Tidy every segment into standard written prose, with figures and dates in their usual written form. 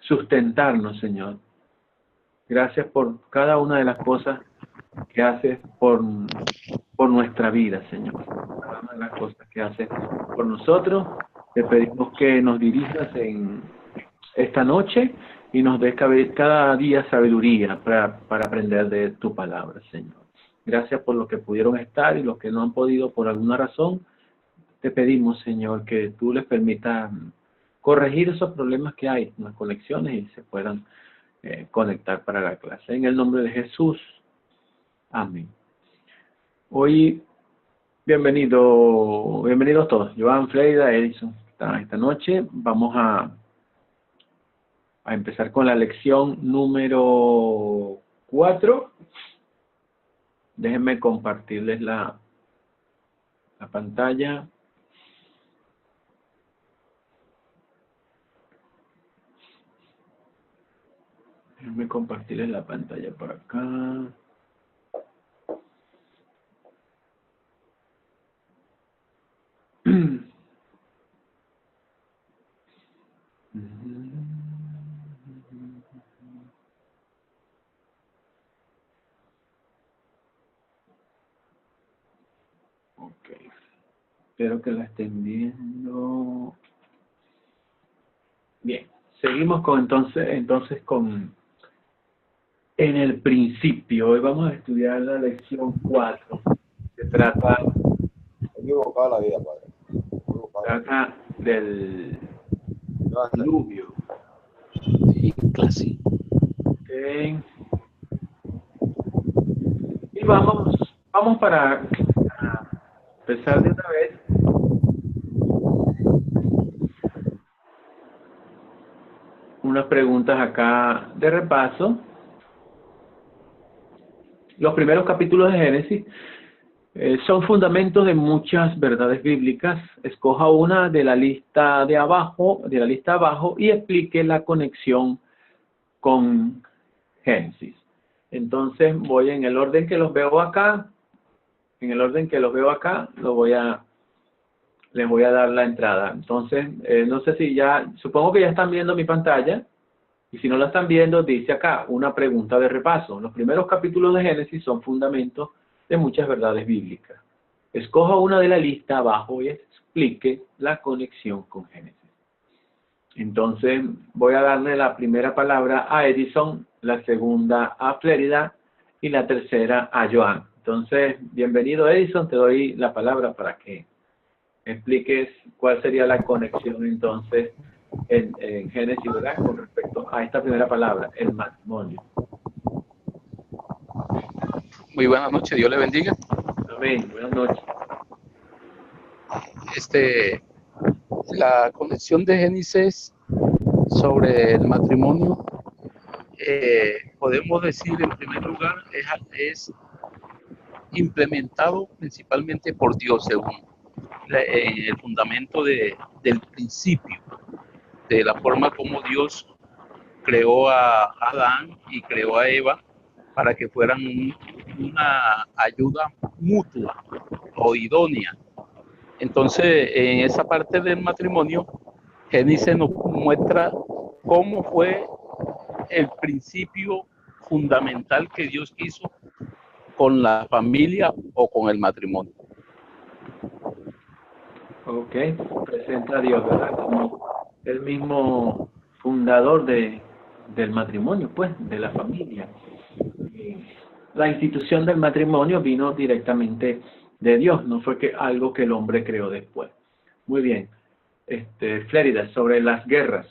sustentarnos, Señor. Gracias por cada una de las cosas que haces por nuestra vida, Señor. Cada una de las cosas que haces por nosotros. Te pedimos que nos dirijas en esta noche y nos des cada día sabiduría para aprender de tu palabra, Señor. Gracias por los que pudieron estar y los que no han podido por alguna razón. Te pedimos, Señor, que tú les permitas corregir esos problemas que hay en las conexiones y se puedan conectar para la clase. En el nombre de Jesús. Amén. Hoy, bienvenidos todos. Joan, Freida, Edison. Esta noche vamos a empezar con la lección número 4. Déjenme compartirles la pantalla. Déjenme compartirles la pantalla por acá. Ok. Espero que la estén viendo. Bien. Seguimos con entonces con en el principio. Hoy vamos a estudiar la lección 4. Se trata del diluvio. Sí, clase. Okay. Y vamos para empezar de una vez. Unas preguntas acá de repaso. Los primeros capítulos de Génesis son fundamentos de muchas verdades bíblicas. Escoja una de la lista de abajo, y explique la conexión con Génesis. Entonces voy en el orden que los veo acá. Les voy a dar la entrada. Entonces, no sé si supongo que ya están viendo mi pantalla. Y si no la están viendo, dice acá una pregunta de repaso. Los primeros capítulos de Génesis son fundamentos de muchas verdades bíblicas. Escoja una de la lista abajo y explique la conexión con Génesis. Entonces, voy a darle la primera palabra a Edison, la segunda a Flérida y la tercera a Joan. Entonces, bienvenido Edison, te doy la palabra para que expliques cuál sería la conexión entonces en Génesis, ¿verdad? Con respecto a esta primera palabra, el matrimonio. Muy buenas noches, Dios le bendiga. Amén, buenas noches. La conexión de Génesis sobre el matrimonio, podemos decir en primer lugar, es implementado principalmente por Dios según el fundamento del principio, de la forma como Dios creó a Adán y creó a Eva para que fueran una ayuda mutua o idónea. Entonces, en esa parte del matrimonio, Génesis nos muestra cómo fue el principio fundamental que Dios quiso con la familia o con el matrimonio. Ok, presenta a Dios, ¿verdad? Como el mismo fundador del matrimonio, pues, de la familia. La institución del matrimonio vino directamente de Dios, no fue algo que el hombre creó después. Muy bien. Flérida, sobre las guerras.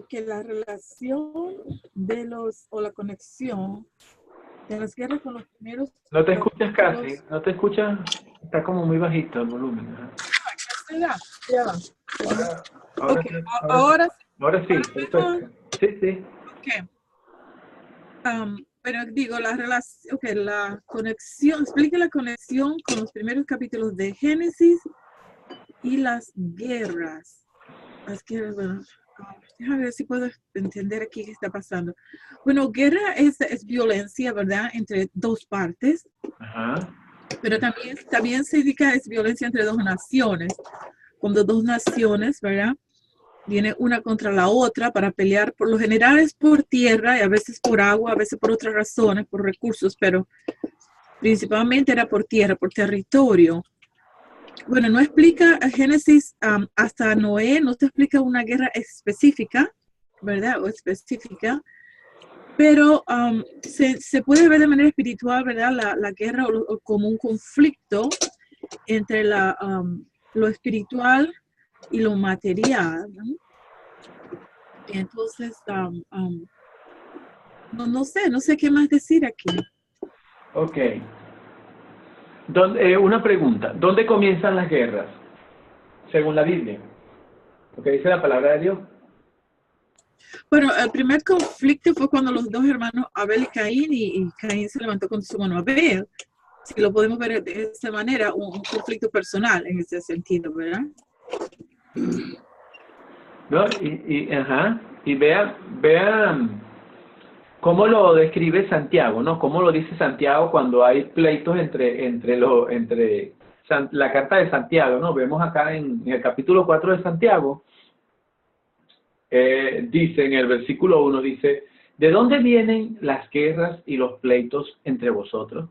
Que la relación la conexión de las guerras con los primeros... No te escuchas casi, no te escuchas, está como muy bajito el volumen. Ya va. Ahora sí, perfecto. Sí. Okay. Pero digo, la conexión, explique la conexión con los primeros capítulos de Génesis y las guerras. Bueno, déjame ver si puedo entender aquí qué está pasando. Bueno, guerra es violencia, ¿verdad? Entre dos partes. Ajá. Pero también se indica es violencia entre dos naciones. Cuando dos naciones, ¿verdad? Viene una contra la otra para pelear, por lo general es por tierra y a veces por agua, a veces por otras razones, por recursos, pero principalmente era por tierra, por territorio. Bueno, no explica Génesis hasta Noé, no te explica una guerra específica, ¿verdad? O específica, pero se puede ver de manera espiritual, ¿verdad? La guerra o como un conflicto entre lo espiritual y lo material, ¿no? Y entonces, no sé qué más decir aquí. Ok. Una pregunta. ¿Dónde comienzan las guerras? Según la Biblia. Lo que dice la palabra de Dios. Bueno, el primer conflicto fue cuando los dos hermanos Abel y Caín, y Caín se levantó contra su hermano Abel. Si lo podemos ver de esa manera, un conflicto personal en ese sentido, ¿verdad? ¿No? Y vean cómo lo describe Santiago, ¿no? Cómo lo dice Santiago cuando hay pleitos entre la carta de Santiago, ¿no? Vemos acá en el capítulo 4 de Santiago, dice en el versículo 1, dice, ¿de dónde vienen las guerras y los pleitos entre vosotros?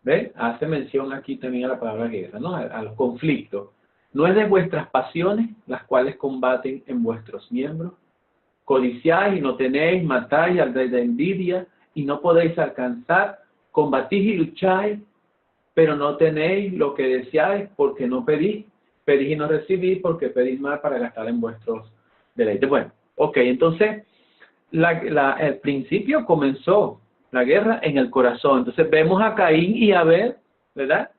¿Ve? Hace mención aquí también a la palabra guerra, ¿no? A los conflictos. ¿No es de vuestras pasiones las cuales combaten en vuestros miembros? Codiciáis y no tenéis, matáis al rey de envidia y no podéis alcanzar, combatís y lucháis, pero no tenéis lo que deseáis porque no pedís, pedís y no recibís porque pedís mal para gastar en vuestros deleites. Bueno, ok, entonces el principio comenzó la guerra en el corazón. Entonces vemos a Caín y Abel, ¿verdad?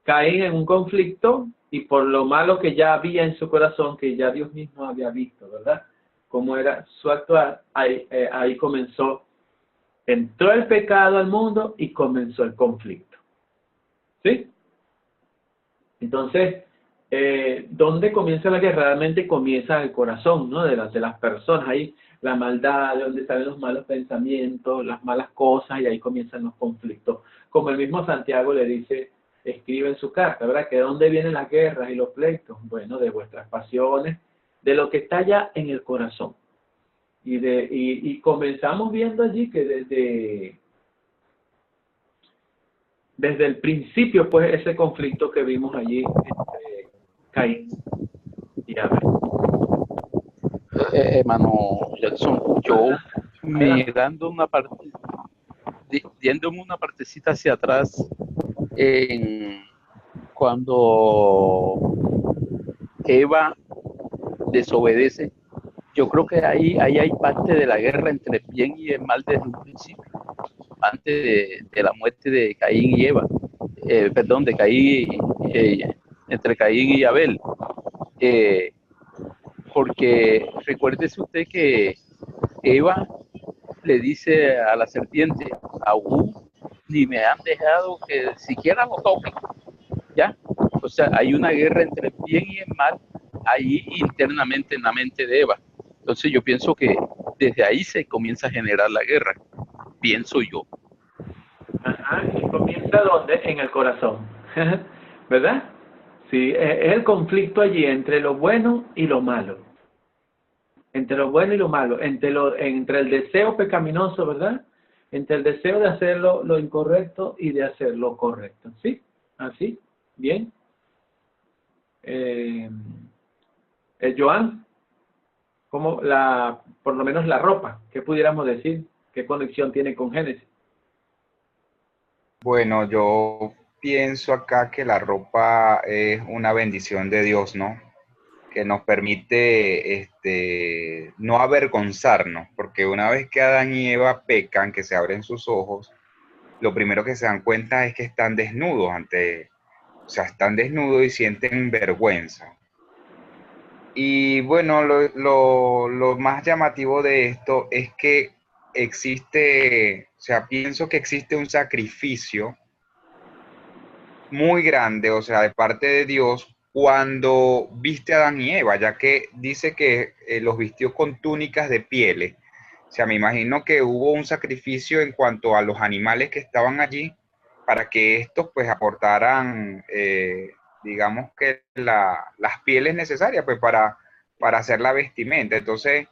Caín en un conflicto y por lo malo que ya había en su corazón, que ya Dios mismo había visto, ¿verdad? Cómo era su actuar, ahí comenzó, entró el pecado al mundo y comenzó el conflicto. ¿Sí? Entonces, ¿dónde comienza la guerra? Realmente comienza el corazón, ¿no? De las personas, ahí la maldad, de donde salen los malos pensamientos, las malas cosas, y ahí comienzan los conflictos. Como el mismo Santiago le dice, escribe en su carta, ¿verdad? Que ¿de dónde vienen las guerras y los pleitos? Bueno, de vuestras pasiones, de lo que está ya en el corazón. Y comenzamos viendo allí que desde el principio, pues, ese conflicto que vimos allí entre Caín y Abel. Hermano Jackson, yo mirando una parte, yéndome una partecita hacia atrás, cuando Eva desobedece, yo creo que ahí hay parte de la guerra entre el bien y el mal desde un principio, antes de la muerte de Caín y Eva, de Caín, entre Caín y Abel, porque recuérdese usted que Eva le dice a la serpiente, aún ni me han dejado que siquiera lo toquen, ¿ya? O sea, hay una guerra entre el bien y el mal ahí internamente en la mente de Eva. Entonces yo pienso que desde ahí se comienza a generar la guerra, pienso yo. Ajá, ¿y comienza dónde? En el corazón, ¿verdad? Sí, es el conflicto allí entre lo bueno y lo malo. Entre lo bueno y lo malo, entre el deseo pecaminoso, ¿verdad? Entre el deseo de hacer lo incorrecto y de hacer lo correcto, ¿sí? ¿Así? ¿Bien? Joan, ¿cómo por lo menos la ropa, qué pudiéramos decir? ¿Qué conexión tiene con Génesis? Bueno, yo pienso acá que la ropa es una bendición de Dios, ¿no? Que nos permite no avergonzarnos, porque una vez que Adán y Eva pecan, que se abren sus ojos, lo primero que se dan cuenta es que están desnudos están desnudos y sienten vergüenza. Y bueno, lo más llamativo de esto es que pienso que existe un sacrificio muy grande, de parte de Dios, cuando viste a Adán y Eva, ya que dice que los vistió con túnicas de pieles. Me imagino que hubo un sacrificio en cuanto a los animales que estaban allí, para que estos pues aportaran, digamos que las pieles necesarias pues para hacer la vestimenta. Entonces,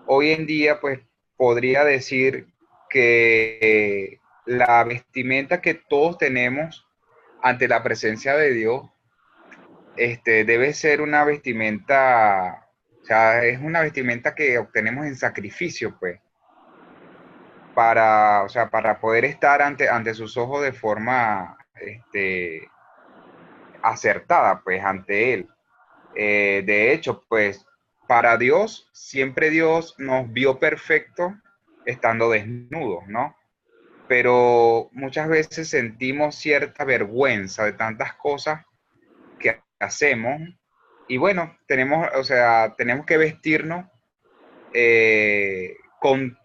hoy en día pues podría decir que la vestimenta que todos tenemos ante la presencia de Dios, debe ser una vestimenta, o sea, es una vestimenta que obtenemos en sacrificio, pues, o sea, para poder estar ante sus ojos de forma, acertada, pues, ante Él. De hecho, pues, para Dios, siempre Dios nos vio perfectos estando desnudos, ¿no? Pero muchas veces sentimos cierta vergüenza de tantas cosas que hacemos y bueno, o sea, tenemos que vestirnos con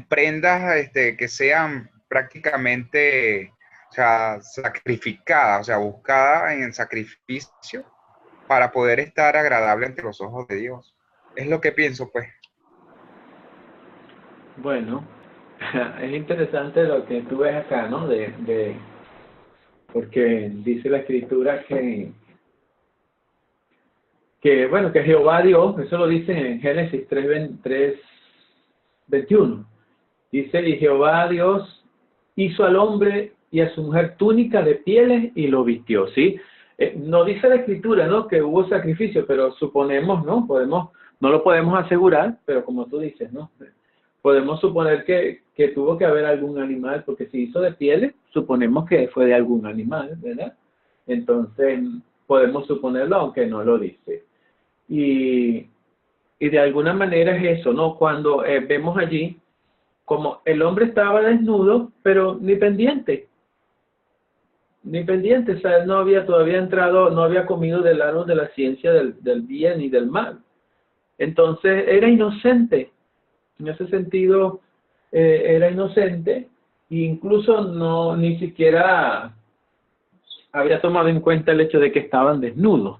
prendas que sean prácticamente, o sea, sacrificadas, o sea, buscadas en el sacrificio para poder estar agradable ante los ojos de Dios. Es lo que pienso, pues. Bueno, es interesante lo que tú ves acá, ¿no? Porque dice la Escritura bueno, que Jehová Dios, eso lo dice en Génesis 3:21. Dice, y Jehová Dios hizo al hombre y a su mujer túnica de pieles y lo vistió, ¿sí? No dice la Escritura, ¿no?, que hubo sacrificio, pero suponemos, ¿no? No lo podemos asegurar, pero como tú dices, ¿no? Podemos suponer que tuvo que haber algún animal, porque si hizo de pieles, suponemos que fue de algún animal, ¿verdad? Entonces, podemos suponerlo, aunque no lo dice. Y de alguna manera es eso, ¿no? Cuando vemos allí, como el hombre estaba desnudo, pero ni pendiente, o sea, él no había todavía entrado, no había comido del árbol de la ciencia del bien y del mal. Entonces, era inocente. En ese sentido, era inocente e incluso ni siquiera había tomado en cuenta el hecho de que estaban desnudos.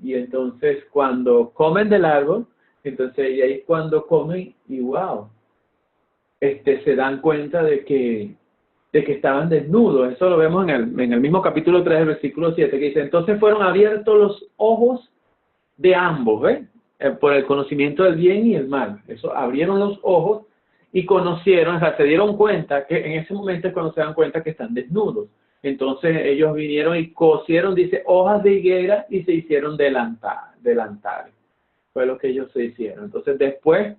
Y entonces cuando comen del árbol, entonces y ahí cuando comen y wow, se dan cuenta de que estaban desnudos. Eso lo vemos en el mismo capítulo 3, versículo 7, que dice, entonces fueron abiertos los ojos de ambos, ¿ves? Por el conocimiento del bien y el mal. Eso, abrieron los ojos y conocieron, o sea, se dieron cuenta que en ese momento es cuando se dan cuenta que están desnudos. Entonces ellos vinieron y cosieron, dice, hojas de higuera y se hicieron delantales. Fue lo que ellos se hicieron. Entonces después,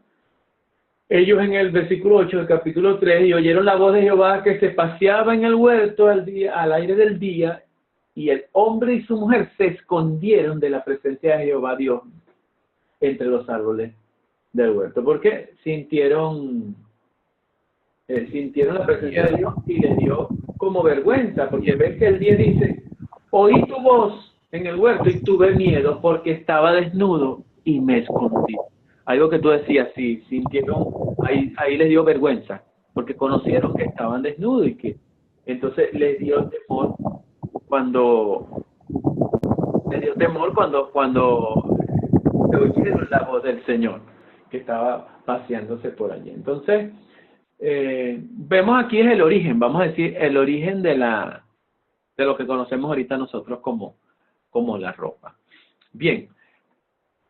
ellos en el versículo 8 del capítulo 3, y oyeron la voz de Jehová que se paseaba en el huerto al aire del día, y el hombre y su mujer se escondieron de la presencia de Jehová Dios entre los árboles del huerto, porque sintieron la presencia de Dios y les dio como vergüenza, porque ves que el 10 dice, oí tu voz en el huerto y tuve miedo porque estaba desnudo y me escondí. Algo que tú decías, sí, sintieron, ahí les dio vergüenza, porque conocieron que estaban desnudos y que entonces les dio temor cuando oyeron la voz del Señor que estaba paseándose por allí. Entonces, vemos aquí es el origen, vamos a decir, el origen de lo que conocemos ahorita nosotros como la ropa. Bien,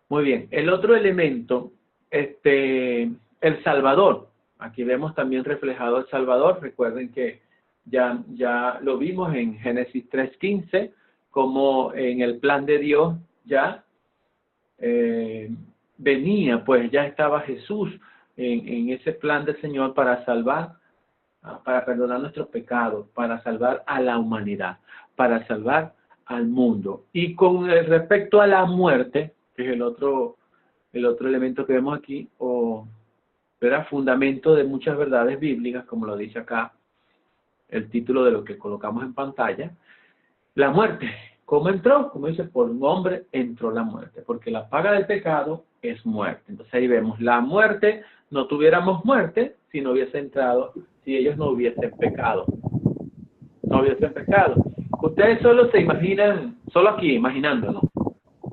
muy bien. El otro elemento, el Salvador. Aquí vemos también reflejado el Salvador. Recuerden que ya lo vimos en Génesis 3:15, como en el plan de Dios ya venía, pues ya estaba Jesús en ese plan del Señor para salvar, para perdonar nuestros pecados, para salvar a la humanidad, para salvar al mundo. Y con respecto a la muerte, que es el otro elemento que vemos aquí, ¿verdad?, fundamento de muchas verdades bíblicas, como lo dice acá el título de lo que colocamos en pantalla, la muerte. ¿Cómo entró? Como dice, por un hombre entró la muerte, porque la paga del pecado es muerte. Entonces ahí vemos, la muerte, no tuviéramos muerte si no hubiese entrado, si ellos no hubiesen pecado. No hubiesen pecado. Ustedes solo se imaginan, solo aquí, imaginándolo,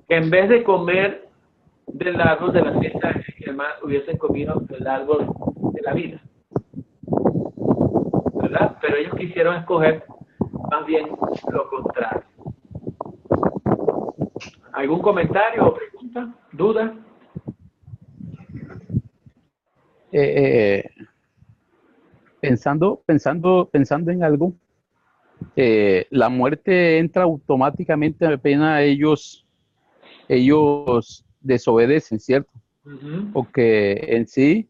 que en vez de comer del árbol de la ciencia y demás, hubiesen comido del árbol de la vida. ¿verdad? Pero ellos quisieron escoger más bien lo contrario. ¿Algún comentario o pregunta? ¿Duda? Pensando en algo, la muerte entra automáticamente apenas ellos desobedecen, ¿cierto? Porque en sí,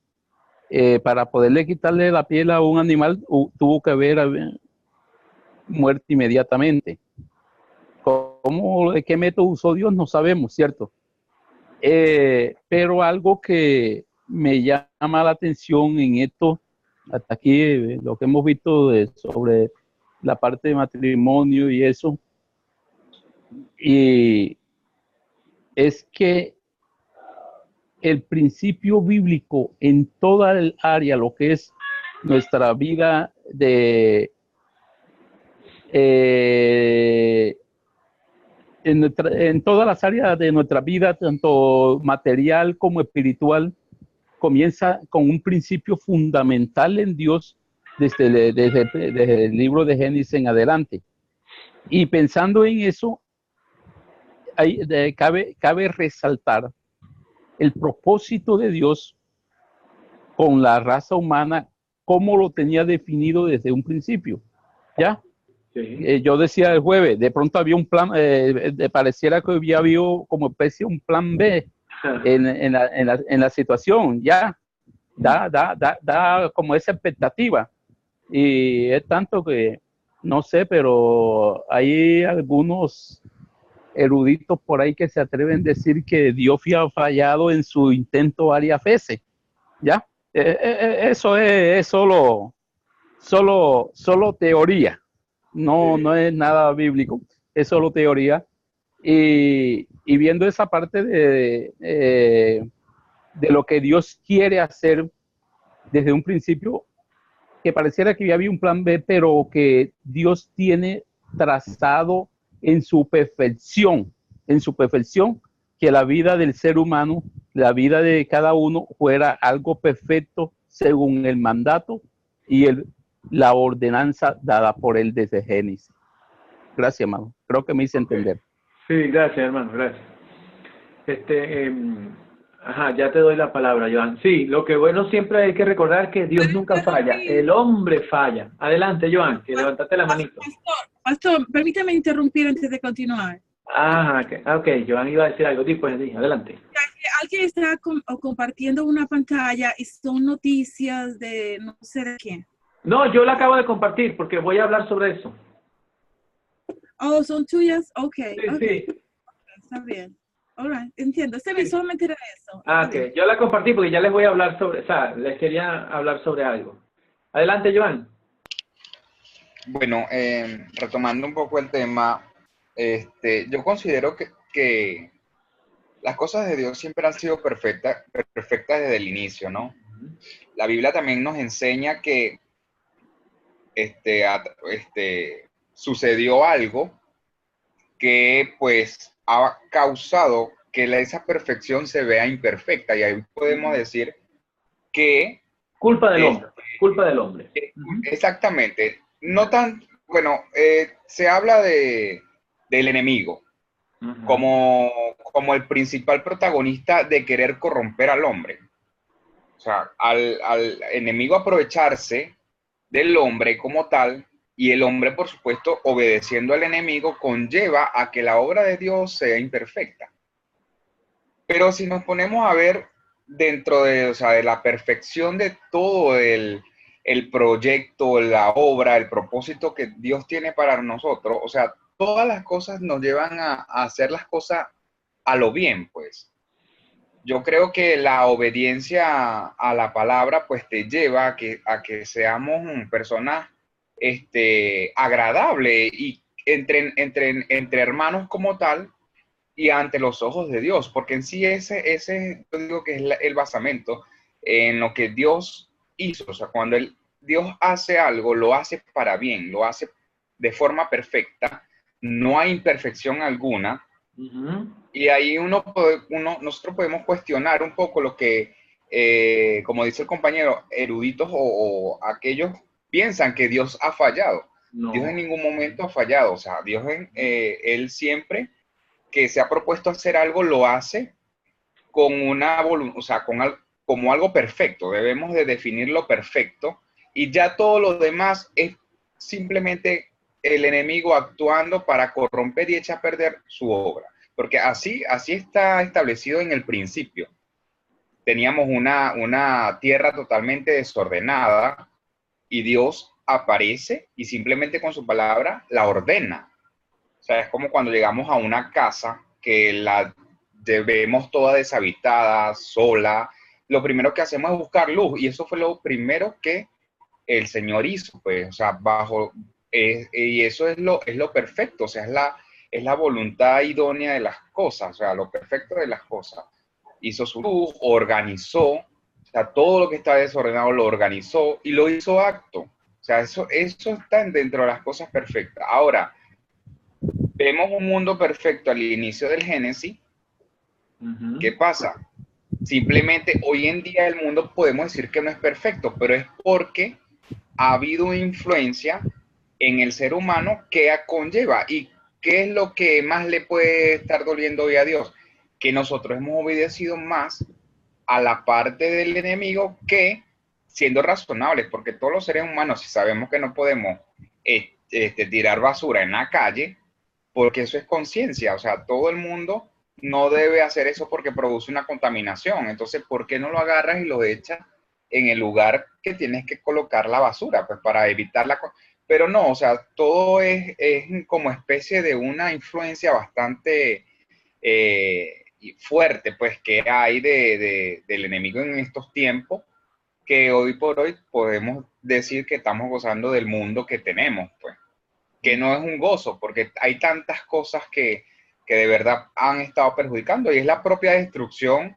para poderle quitarle la piel a un animal, tuvo que haber muerte inmediatamente. ¿Qué método usó Dios? No sabemos, ¿cierto? Pero algo que me llama la atención en esto, hasta aquí, lo que hemos visto sobre la parte de matrimonio y eso, y es que el principio bíblico en toda el área, lo que es nuestra vida en todas las áreas de nuestra vida, tanto material como espiritual, comienza con un principio fundamental en Dios desde el libro de Génesis en adelante. Y pensando en eso, cabe resaltar el propósito de Dios con la raza humana, cómo lo tenía definido desde un principio. ¿Ya? Sí. Yo decía el jueves, de pronto había un plan, pareciera que había habido como especie un plan B en la situación, ya, da como esa expectativa. Y es tanto que, no sé, pero hay algunos eruditos por ahí que se atreven a decir que Dios ha fallado en su intento varias veces, ¿ya? Eso es solo teoría. No es nada bíblico, es solo teoría. Y viendo esa parte de lo que Dios quiere hacer desde un principio, que pareciera que ya había un plan B, pero que Dios tiene trazado en su perfección, que la vida del ser humano, la vida de cada uno fuera algo perfecto según el mandato y la ordenanza dada por él desde Génesis. Gracias, hermano. Creo que me hice entender. Sí, gracias, hermano, gracias. Ya te doy la palabra, Joan. Sí, lo que bueno siempre hay que recordar que Dios nunca falla, el hombre falla. Adelante, Joan, que levantaste la manito. Pastor, permítame interrumpir antes de continuar. Okay, Joan iba a decir algo, tipo, adelante. Alguien está compartiendo una pantalla y son noticias de no sé de quién. No, yo la acabo de compartir porque voy a hablar sobre eso. Oh, ¿son tuyas? Okay. Sí. Está bien. All right, entiendo. Solamente era eso. Ok, yo la compartí porque ya les voy a hablar sobre, les quería hablar sobre algo. Adelante, Joan. Bueno, retomando un poco el tema, yo considero que las cosas de Dios siempre han sido perfectas desde el inicio, ¿no? La Biblia también nos enseña que sucedió algo que pues ha causado que esa perfección se vea imperfecta, y ahí podemos decir que culpa del hombre. Exactamente. No tan, bueno, se habla del enemigo como el principal protagonista de querer corromper al hombre. O sea, al enemigo aprovecharse del hombre como tal, y el hombre, por supuesto, obedeciendo al enemigo, conlleva a que la obra de Dios sea imperfecta. Pero si nos ponemos a ver dentro de la perfección de todo el proyecto, la obra, el propósito que Dios tiene para nosotros, o sea, todas las cosas nos llevan a hacer las cosas a lo bien, pues. Yo creo que la obediencia a la palabra, pues, te lleva a que seamos personas agradables y entre hermanos como tal, y ante los ojos de Dios, porque en sí ese yo digo que es el basamento en lo que Dios hizo. O sea, cuando Dios hace algo, lo hace para bien, lo hace de forma perfecta, no hay imperfección alguna. Y ahí nosotros podemos cuestionar un poco lo que, como dice el compañero, eruditos o aquellos piensan que Dios ha fallado. No. Dios en ningún momento ha fallado. O sea, Dios, Él siempre que se ha propuesto hacer algo, lo hace con una voluntad, o sea, como algo perfecto. Debemos de definir lo perfecto y ya todo lo demás es simplemente el enemigo actuando para corromper y echar a perder su obra. Porque así está establecido en el principio. Teníamos una tierra totalmente desordenada y Dios aparece y simplemente con su palabra la ordena. O sea, es como cuando llegamos a una casa que la vemos toda deshabitada, sola. Lo primero que hacemos es buscar luz y eso fue lo primero que el Señor hizo, pues, o sea, y eso es lo perfecto, o sea, es la voluntad idónea de las cosas, o sea, lo perfecto de las cosas. Hizo su luz, organizó, o sea, todo lo que está desordenado lo organizó y lo hizo acto. O sea, eso está dentro de las cosas perfectas. Ahora, vemos un mundo perfecto al inicio del Génesis. ¿Qué pasa? Simplemente hoy en día el mundo podemos decir que no es perfecto, pero es porque ha habido influencia en el ser humano que conlleva. ¿Y qué es lo que más le puede estar doliendo hoy a Dios? Que nosotros hemos obedecido más a la parte del enemigo que siendo razonables, porque todos los seres humanos, si sabemos que no podemos tirar basura en la calle, porque eso es conciencia, o sea, todo el mundo no debe hacer eso porque produce una contaminación. Entonces, ¿por qué no lo agarras y lo echas en el lugar que tienes que colocar la basura? Pues para evitar Pero no, o sea, todo es como especie de una influencia bastante fuerte, pues, que hay del enemigo en estos tiempos, que hoy por hoy podemos decir que estamos gozando del mundo que tenemos, pues, que no es un gozo, porque hay tantas cosas que de verdad han estado perjudicando y es la propia destrucción.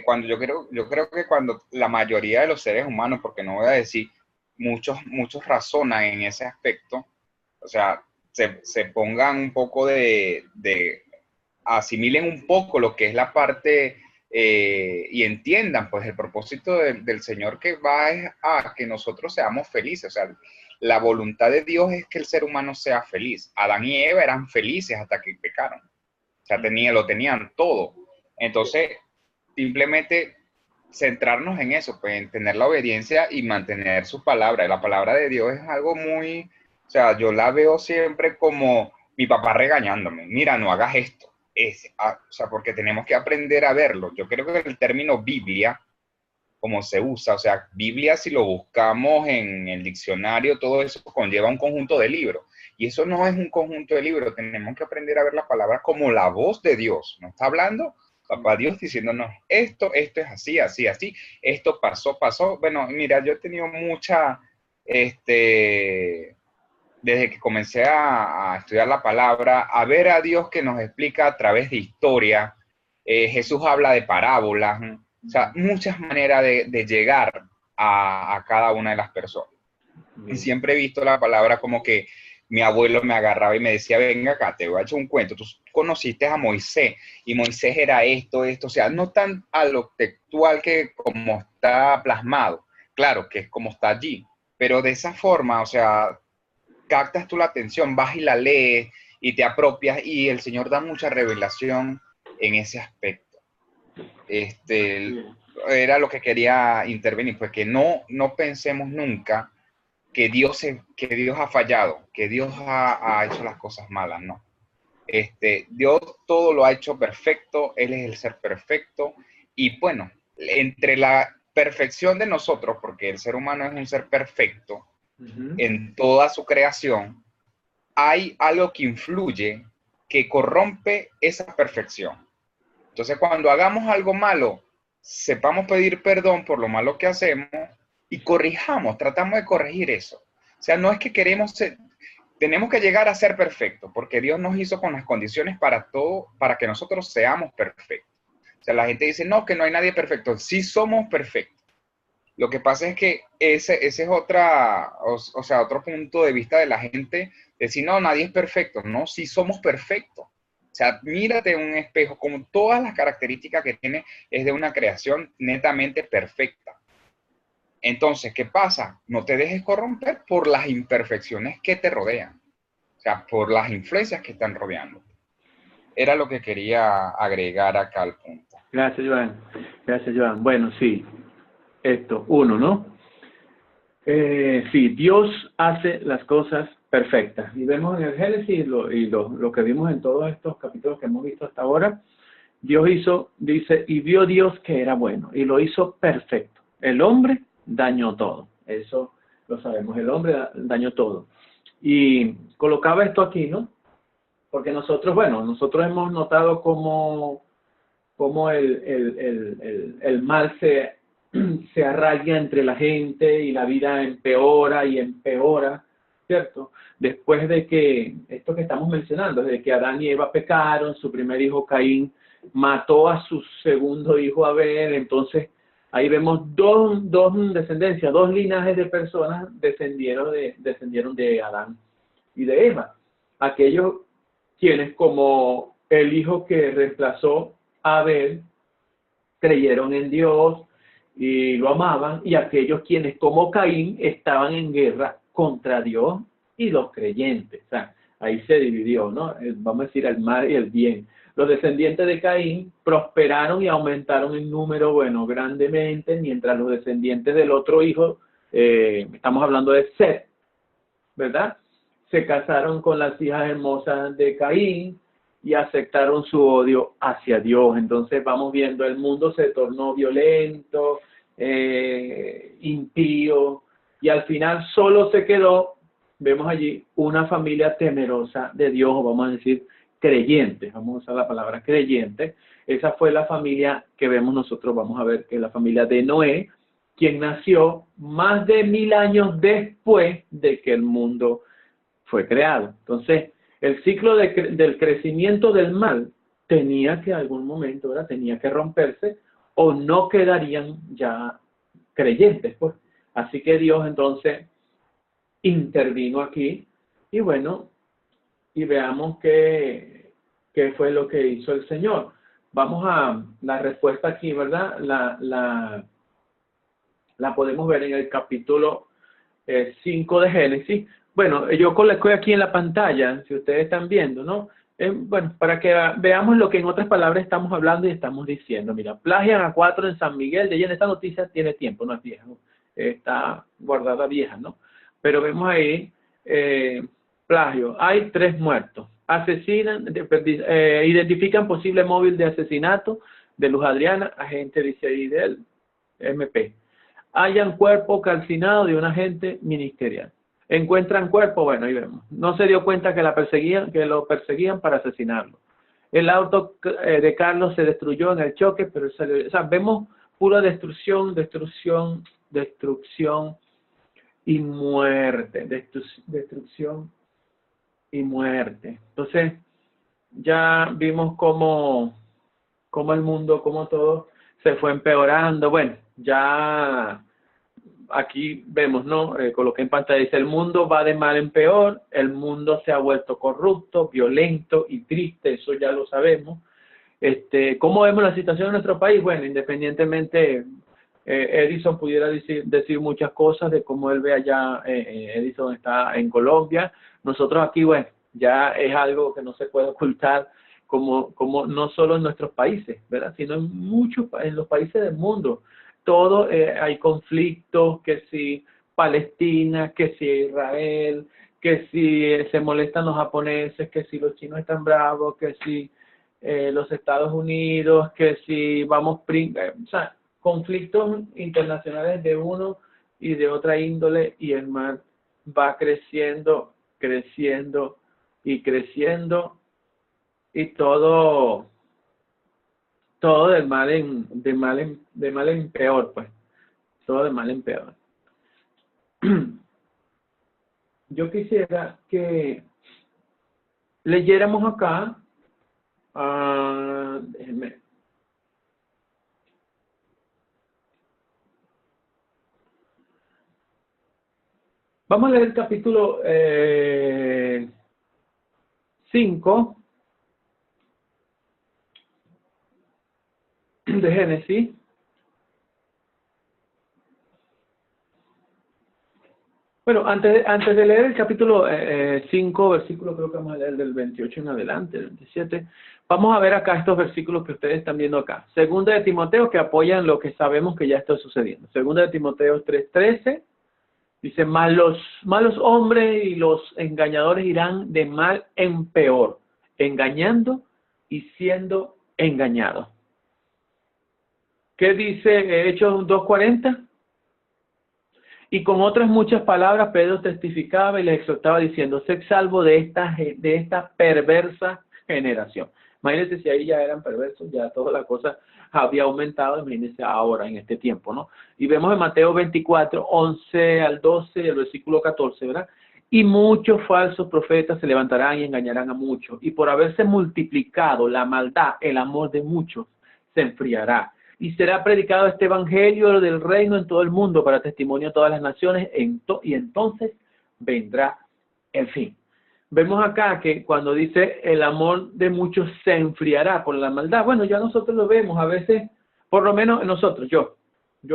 Cuando yo creo que cuando la mayoría de los seres humanos, porque no voy a decir muchos razonan en ese aspecto, o sea, se pongan un poco asimilen un poco lo que es la parte y entiendan pues el propósito del Señor, que va a que nosotros seamos felices. O sea, la voluntad de Dios es que el ser humano sea feliz. Adán y Eva eran felices hasta que pecaron. O sea, lo tenían todo. Entonces, simplemente centrarnos en eso, pues en tener la obediencia y mantener su palabra. Y la palabra de Dios es algo muy, o sea, yo la veo siempre como mi papá regañándome. Mira, no hagas esto. O sea, porque tenemos que aprender a verlo. Yo creo que el término Biblia, como se usa, o sea, Biblia, si lo buscamos en el diccionario, todo eso conlleva un conjunto de libros. Y eso no es un conjunto de libros. Tenemos que aprender a ver la palabra como la voz de Dios. ¿No está hablando? Papá Dios diciéndonos, esto es así, así, así, esto pasó. Bueno, mira, yo he tenido desde que comencé a estudiar la palabra, a ver a Dios que nos explica a través de historia. Jesús habla de parábolas, o sea, muchas maneras de llegar a cada una de las personas. Y siempre he visto la palabra como que mi abuelo me agarraba y me decía, venga acá, te voy a echar un cuento. Tú conociste a Moisés y Moisés era esto, o sea, no tan a lo textual que como está plasmado. Claro que es como está allí, pero de esa forma, o sea, captas tú la atención, vas y la lees y te apropias y el Señor da mucha revelación en ese aspecto. Era lo que quería intervenir, pues que no pensemos nunca que Dios ha fallado, que Dios ha hecho las cosas malas, no. Dios todo lo ha hecho perfecto, Él es el ser perfecto, y bueno, entre la perfección de nosotros, porque el ser humano es un ser perfecto, en toda su creación, hay algo que influye, que corrompe esa perfección. Entonces, cuando hagamos algo malo, sepamos pedir perdón por lo malo que hacemos y corrijamos, tratamos de corregir eso. O sea, no es que tenemos que llegar a ser perfectos, porque Dios nos hizo con las condiciones para todo, para que nosotros seamos perfectos. O sea, la gente dice, no, que no hay nadie perfecto. Sí somos perfectos. Lo que pasa es que ese es otro punto de vista de la gente, decir, no, nadie es perfecto. No, sí somos perfectos. O sea, mírate en un espejo, como todas las características que tiene, es de una creación netamente perfecta. Entonces, ¿qué pasa? No te dejes corromper por las imperfecciones que te rodean, o sea, por las influencias que están rodeando. Era lo que quería agregar acá al punto. Gracias, Joan. Gracias, Joan. Bueno, sí. Esto, uno, ¿no? Sí, Dios hace las cosas perfectas. Y vemos en el Génesis lo que vimos en todos estos capítulos que hemos visto hasta ahora. Dios hizo, dice, y vio Dios que era bueno, y lo hizo perfecto. El hombre dañó todo. Eso lo sabemos, el hombre dañó todo. Y colocaba esto aquí, ¿no? Porque nosotros, bueno, nosotros hemos notado cómo el mal se arraiga entre la gente y la vida empeora y empeora, ¿cierto? Después de que, esto que estamos mencionando, desde que Adán y Eva pecaron, su primer hijo Caín mató a su segundo hijo Abel, entonces ahí vemos dos descendencias, dos linajes de personas descendieron de Adán y de Eva. Aquellos quienes, como el hijo que reemplazó a Abel, creyeron en Dios y lo amaban, y aquellos quienes, como Caín, estaban en guerra contra Dios y los creyentes. O sea, ahí se dividió, ¿no? Vamos a decir, el mal y el bien. Los descendientes de Caín prosperaron y aumentaron en número, bueno, grandemente, mientras los descendientes del otro hijo, estamos hablando de Set, ¿verdad? Se casaron con las hijas hermosas de Caín y aceptaron su odio hacia Dios. Entonces vamos viendo, el mundo se tornó violento, impío, y al final solo se quedó, vemos allí, una familia temerosa de Dios, o vamos a decir creyente, vamos a usar la palabra creyente. Esa fue la familia que vemos nosotros, vamos a ver que es la familia de Noé, quien nació más de 1000 años después de que el mundo fue creado. Entonces, el ciclo del crecimiento del mal tenía que, algún momento, ¿verdad?, tenía que romperse, o no quedarían ya creyentes, pues. Así que Dios entonces intervino aquí, y bueno, y veamos qué fue lo que hizo el Señor. Vamos a la respuesta aquí, ¿verdad? La podemos ver en el capítulo 5 de Génesis. Bueno, yo coloqué aquí en la pantalla, si ustedes están viendo, ¿no? Bueno, para que veamos lo que en otras palabras estamos hablando y estamos diciendo. Mira, plagian a 4 en San Miguel de Allende. Esta noticia tiene tiempo, no es vieja, ¿no? Está guardada vieja, ¿no? Pero vemos ahí, plagio. Hay 3 muertos. Asesinan, identifican posible móvil de asesinato de Luz Adriana, agente dice ahí del MP. Hayan cuerpo calcinado de un agente ministerial. Encuentran cuerpo, bueno, ahí vemos. No se dio cuenta que lo perseguían para asesinarlo. El auto de Carlos se destruyó en el choque, pero o sea, vemos pura destrucción y muerte. Destrucción y muerte. Entonces, ya vimos cómo el mundo, cómo todo se fue empeorando. Bueno, ya aquí vemos, ¿no? Coloqué en pantalla, dice, el mundo va de mal en peor, el mundo se ha vuelto corrupto, violento y triste, eso ya lo sabemos. ¿Cómo vemos la situación en nuestro país? Bueno, independientemente, Edison pudiera decir muchas cosas de cómo él ve allá, Edison está en Colombia. Nosotros aquí, bueno, ya es algo que no se puede ocultar, como no solo en nuestros países, ¿verdad?, sino en los países del mundo. Todo, hay conflictos, que si Palestina, que si Israel, que si se molestan los japoneses, que si los chinos están bravos, que si los Estados Unidos, que si vamos, o sea, conflictos internacionales de uno y de otra índole, y el mal va creciendo y creciendo, y todo de mal en peor, pues. Todo de mal en peor. Yo quisiera que leyéramos acá, déjenme. Vamos a leer el capítulo 5 de Génesis. Bueno, antes de leer el capítulo 5, versículo, creo que vamos a leer del 28 en adelante, el 27, vamos a ver acá estos versículos que ustedes están viendo acá. Segunda de Timoteo, que apoyan lo que sabemos que ya está sucediendo. Segunda de Timoteo 3:13, dice, mas los malos hombres y los engañadores irán de mal en peor, engañando y siendo engañados. ¿Qué dice Hechos 2:40? Y con otras muchas palabras Pedro testificaba y les exhortaba diciendo, sed salvo de esta perversa generación. Imagínense si ahí ya eran perversos, ya toda la cosa había aumentado, imagínense ahora en este tiempo, ¿no? Y vemos en Mateo 24, 11 al 12, el versículo 14, ¿verdad? Y muchos falsos profetas se levantarán y engañarán a muchos. Y por haberse multiplicado la maldad, el amor de muchos se enfriará. Y será predicado este evangelio del reino en todo el mundo para testimonio a todas las naciones, y entonces vendrá el fin. Vemos acá que cuando dice el amor de muchos se enfriará por la maldad, bueno, ya nosotros lo vemos a veces, por lo menos nosotros, yo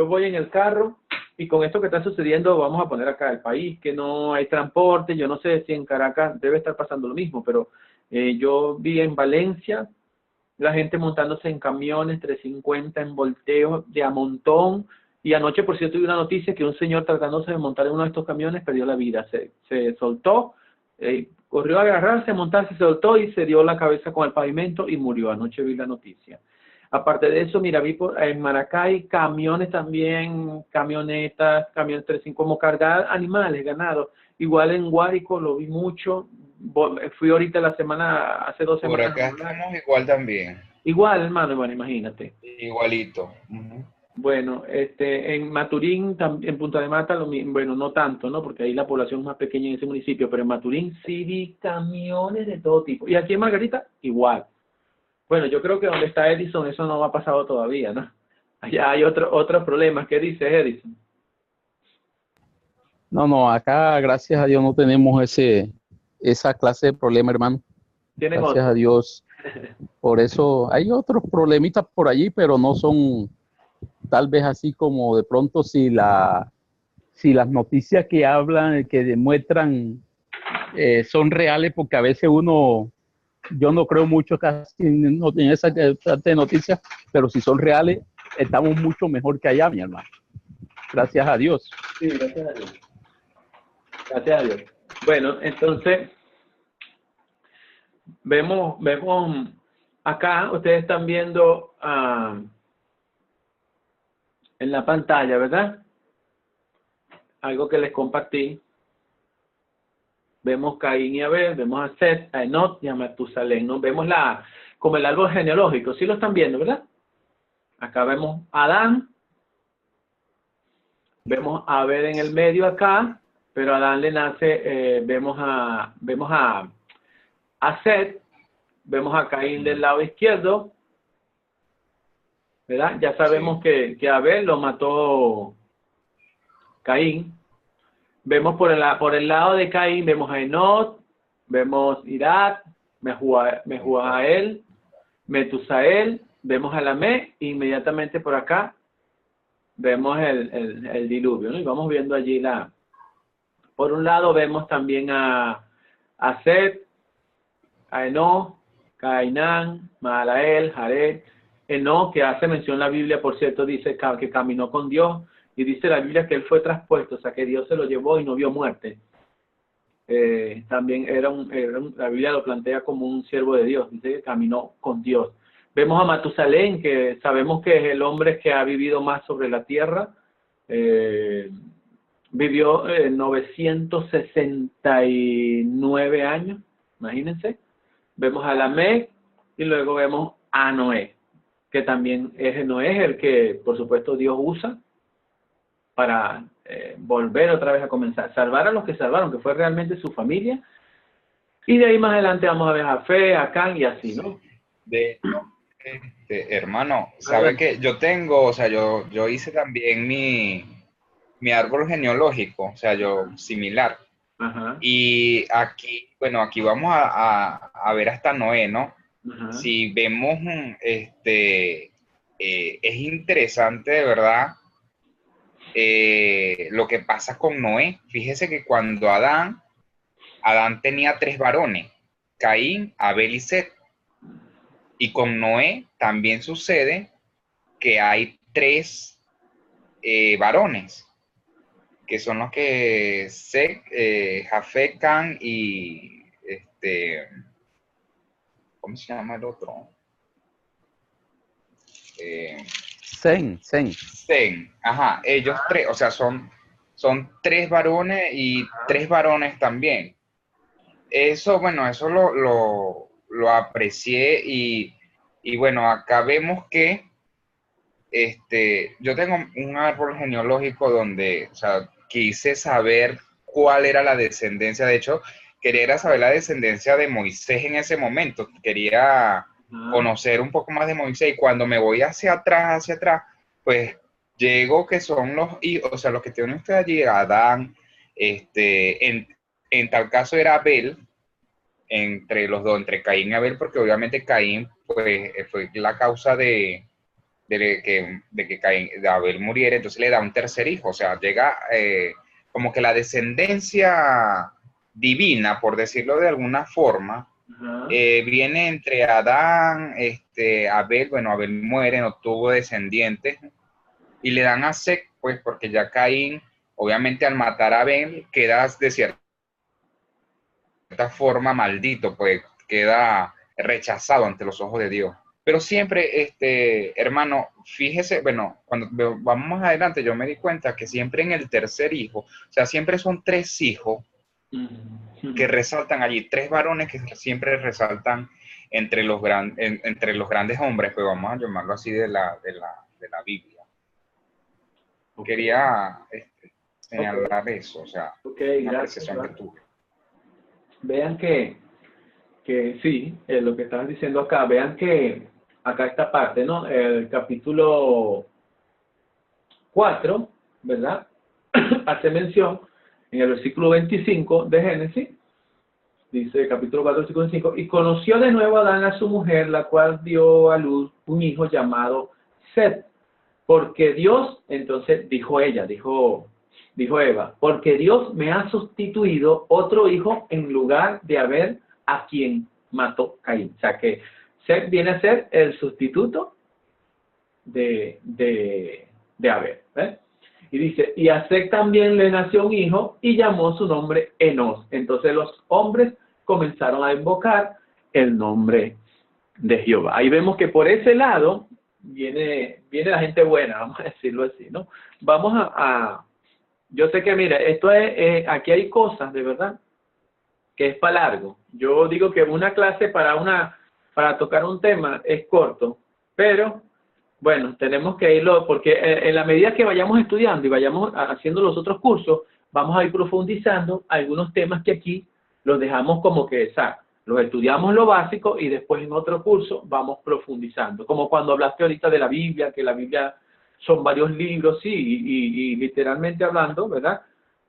voy en el carro y con esto que está sucediendo, vamos a poner acá el país, que no hay transporte, yo no sé si en Caracas debe estar pasando lo mismo, pero yo vi en Valencia la gente montándose en camiones, 350 en volteos de a montón. Y anoche, por cierto, vi una noticia que un señor tratándose de montar en uno de estos camiones perdió la vida. Se soltó, corrió a agarrarse, a montarse, se soltó y se dio la cabeza con el pavimento y murió. Anoche vi la noticia. Aparte de eso, mira, vi en Maracay camiones también, camionetas, camiones 35, como cargar animales, ganado. Igual en Guárico lo vi mucho. Fui ahorita hace 2 Por semanas. acá estamos igual también. Igual, hermano, bueno, imagínate. Igualito. Ujú. Bueno, en Maturín, en Punta de Mata, bueno, no tanto, ¿no? Porque ahí la población es más pequeña en ese municipio, pero en Maturín sí vi camiones de todo tipo. Y aquí en Margarita, igual. Bueno, yo creo que donde está Edison eso no ha pasado todavía, ¿no? Allá hay otros problemas. ¿Qué dices, Edison? No, acá gracias a Dios no tenemos esa clase de problema, hermano. ¿Tienen Gracias a otros? Dios. Por eso hay otros problemitas por allí, pero no son tal vez así como de pronto si las noticias que hablan, que demuestran son reales, porque a veces yo no creo mucho casi en esa parte de noticias, pero si son reales, estamos mucho mejor que allá, mi hermano. Gracias a Dios. Sí, gracias a Dios. Gracias a Dios. Bueno, entonces, vemos acá, ustedes están viendo en la pantalla, ¿verdad? Algo que les compartí. Vemos Caín y Abel, vemos a Set, a Enoch y a Matusalén, ¿no? Vemos como el árbol genealógico, ¿sí lo están viendo, verdad? Acá vemos a Adán, vemos a Abel en el medio acá, pero a Adán le nace, vemos a Set, vemos a Caín del lado izquierdo, ¿verdad? Ya sabemos que Abel lo mató Caín. Vemos por el lado de Caín, vemos a Enoch, vemos Irad, Mehujael, Metusael, vemos a Lamé, e inmediatamente por acá vemos el diluvio, ¿no? Y vamos viendo allí por un lado vemos también a Set, a Enoch, Cainán, Mahalael, Jared, Enoch, que hace mención la Biblia, por cierto, dice que caminó con Dios. Y dice la Biblia que él fue traspuesto, o sea que Dios se lo llevó y no vio muerte. También la Biblia lo plantea como un siervo de Dios, dice que caminó con Dios. Vemos a Matusalén, que sabemos que es el hombre que ha vivido más sobre la tierra. Vivió 969 años, imagínense. Vemos a Lamec y luego vemos a Noé, que también Noé es el que, por supuesto, Dios usa para volver otra vez a comenzar, salvar a los que salvaron, que fue realmente su familia, y de ahí más adelante vamos a ver a Fe, a Can y así, ¿no? De hecho, hermano, ¿sabe qué? Yo tengo, o sea, yo hice también mi árbol genealógico, o sea, yo similar. Ajá. Y aquí, bueno, aquí vamos a ver hasta Noé, ¿no? Ajá. Si vemos, es interesante, de verdad, lo que pasa con Noé. Fíjese que cuando Adán tenía 3 varones, Caín, Abel y Set. Y con Noé también sucede que hay 3 varones, que son los que Set, Jafet, Can y ¿cómo se llama el otro? Zen. Ajá, ellos 3, o sea, son 3 varones y 3 varones también. Eso, bueno, eso lo aprecié y bueno, acá vemos que yo tengo un árbol genealógico donde, o sea, quise saber cuál era la descendencia. De hecho, quería saber la descendencia de Moisés en ese momento. Quería conocer un poco más de Moisés. Y cuando me voy hacia atrás, pues llego que son los hijos, o sea, los que tienen usted allí, Adán, en tal caso era Abel, entre los dos, entre Caín y Abel, porque obviamente Caín, pues, fue la causa de que Abel muriera, entonces le da un tercer hijo, o sea, llega como que la descendencia divina, por decirlo de alguna forma, viene entre Adán, Abel, bueno, Abel muere, no tuvo descendientes, y le dan a Set, pues, porque ya Caín, obviamente al matar a Abel, queda de cierta forma maldito, pues, queda rechazado ante los ojos de Dios. Pero siempre, hermano, fíjese, bueno, cuando vamos más adelante, yo me di cuenta que siempre en el tercer hijo, o sea, siempre son 3 hijos que resaltan allí, 3 varones que siempre resaltan entre los grandes hombres, pues vamos a llamarlo así, de la Biblia. Okay. Quería señalar eso, o sea, una apreciación que tuve. Vean que sí, lo que estabas diciendo acá, vean que acá esta parte, ¿no? El capítulo 4, ¿verdad? Hace mención en el versículo 25 de Génesis, dice capítulo 4, versículo 25, y conoció de nuevo Adán a su mujer, la cual dio a luz un hijo llamado Set, porque Dios, entonces dijo Eva, porque Dios me ha sustituido otro hijo en lugar de Abel, a quien mató Caín. O sea que Set viene a ser el sustituto de Abel. ¿Eh? Y dice, y a Set también le nació un hijo y llamó su nombre Enos. Entonces los hombres comenzaron a invocar el nombre de Jehová. Ahí vemos que por ese lado viene la gente buena, vamos a decirlo así, ¿no? Vamos yo sé que, mire, esto aquí hay cosas, de verdad, que es para largo. Yo digo que una clase para tocar un tema es corto, pero, bueno, tenemos que irlo, porque en la medida que vayamos estudiando y vayamos haciendo los otros cursos, vamos a ir profundizando algunos temas que aquí los dejamos como que, los estudiamos lo básico y después en otro curso vamos profundizando. Como cuando hablaste ahorita de la Biblia, que la Biblia son varios libros, sí, y literalmente hablando, ¿verdad?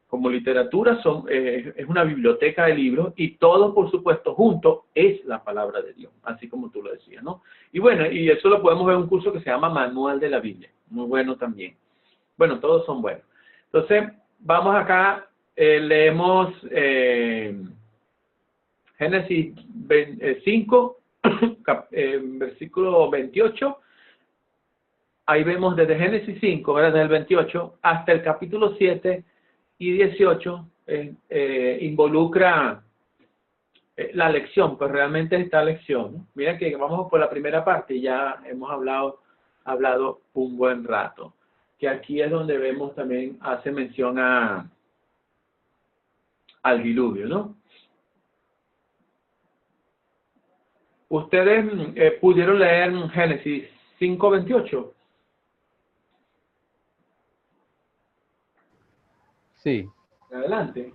Como literatura es una biblioteca de libros y todo, por supuesto, junto es la palabra de Dios, así como tú lo decías, ¿no? Y bueno, y eso lo podemos ver en un curso que se llama Manual de la Biblia, muy bueno también. Bueno, todos son buenos. Entonces, vamos acá, leemos Génesis 5, versículo 28. Ahí vemos desde Génesis 5, desde el 28, hasta el capítulo 7 y 18, involucra la lección, pues realmente esta lección, ¿no? Mira que vamos por la primera parte y ya hemos hablado un buen rato. Que aquí es donde vemos también, hace mención al diluvio, ¿no? Ustedes pudieron leer Génesis 5:28. Sí. Adelante.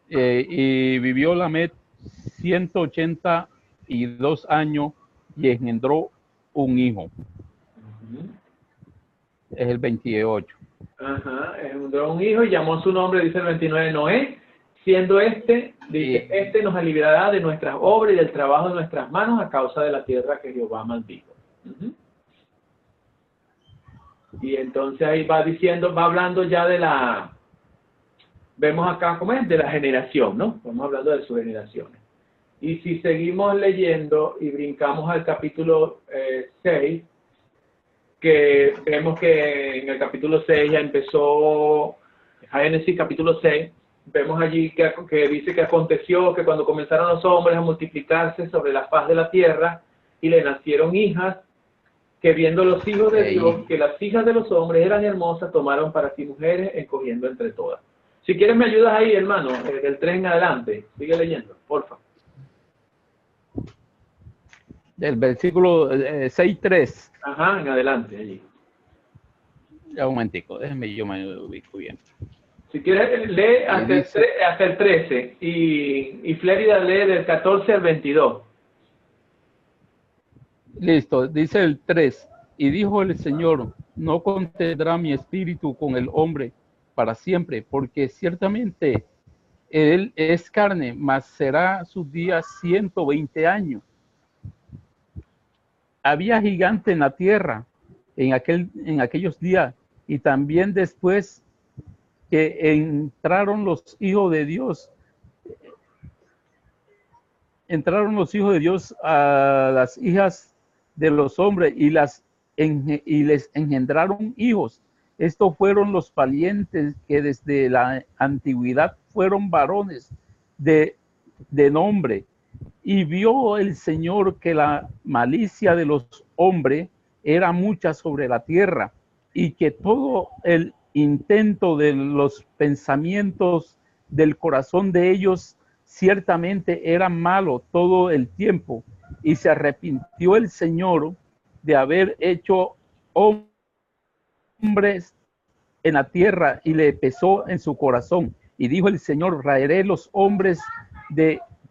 Y vivió Lamet 182 años y engendró un hijo. Es el 28. Ajá, engendró un hijo y llamó su nombre, dice el 29, Noé, siendo dice, nos aliviará de nuestras obras y del trabajo de nuestras manos a causa de la tierra que Jehová maldijo. Y entonces ahí va diciendo, va hablando ya de la, vemos acá cómo es, de la generación, ¿no? Vamos hablando de sus generaciones. Y si seguimos leyendo y brincamos al capítulo 6, que vemos que en el capítulo 6 ya empezó, Génesis capítulo 6, vemos allí que dice que aconteció que cuando comenzaron los hombres a multiplicarse sobre la faz de la tierra y le nacieron hijas, que viendo los hijos de Dios, que las hijas de los hombres eran hermosas, tomaron para sí mujeres, escogiendo entre todas. Si quieres me ayudas ahí, hermano, del 3 en adelante. Sigue leyendo, porfa. Del versículo 6:3. Ajá, en adelante, allí. Ya un momentico, déjenme, yo me ubico bien. Si quieres, lee hasta el 13 y Flérida lee del 14 al 22. Listo, dice el 3. Y dijo el Señor, no contendrá mi espíritu con el hombre para siempre, porque ciertamente él es carne, mas será sus días 120 años. Había gigante en la tierra en aquellos días, y también después que entraron los hijos de Dios a las hijas de los hombres y les engendraron hijos. Estos fueron los valientes que desde la antigüedad fueron varones de nombre. Y vio el Señor que la malicia de los hombres era mucha sobre la tierra, y que todo el intento de los pensamientos del corazón de ellos ciertamente era malo todo el tiempo. Y se arrepintió el Señor de haber hecho hombres en la tierra, y le pesó en su corazón. Y dijo el Señor, raeré los hombres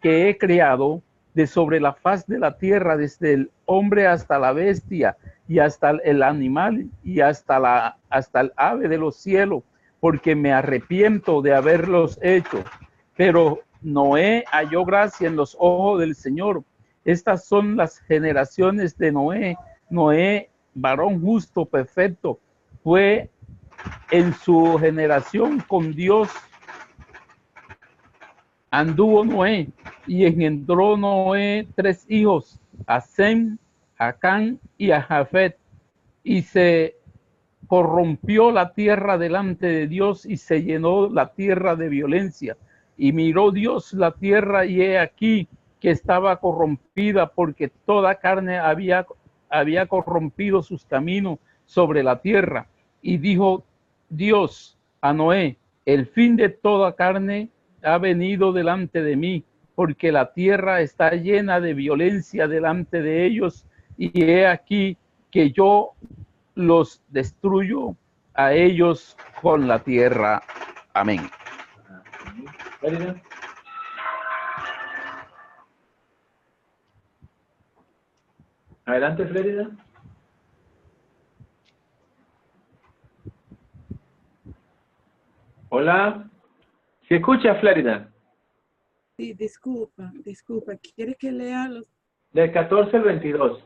que he creado de sobre la faz de la tierra, desde el hombre hasta la bestia, y hasta el animal, y hasta el ave de los cielos, porque me arrepiento de haberlos hecho. Pero Noé halló gracia en los ojos del Señor. Estas son las generaciones de Noé. Noé, varón justo, perfecto, fue en su generación con Dios. Anduvo Noé, y engendró Noé 3 hijos, a Sem, a Cam y a Jafet. Y se corrompió la tierra delante de Dios, y se llenó la tierra de violencia. Y miró Dios la tierra, y he aquí que estaba corrompida, porque toda carne había corrompido sus caminos sobre la tierra. Y dijo Dios a Noé, el fin de toda carne ha venido delante de mí, porque la tierra está llena de violencia delante de ellos, y he aquí que yo los destruyo a ellos con la tierra. Amén. Adelante, Flérida. Hola. ¿Se escucha, Flérida? Sí, disculpa. ¿Quieres que lea los? Del 14 al 22.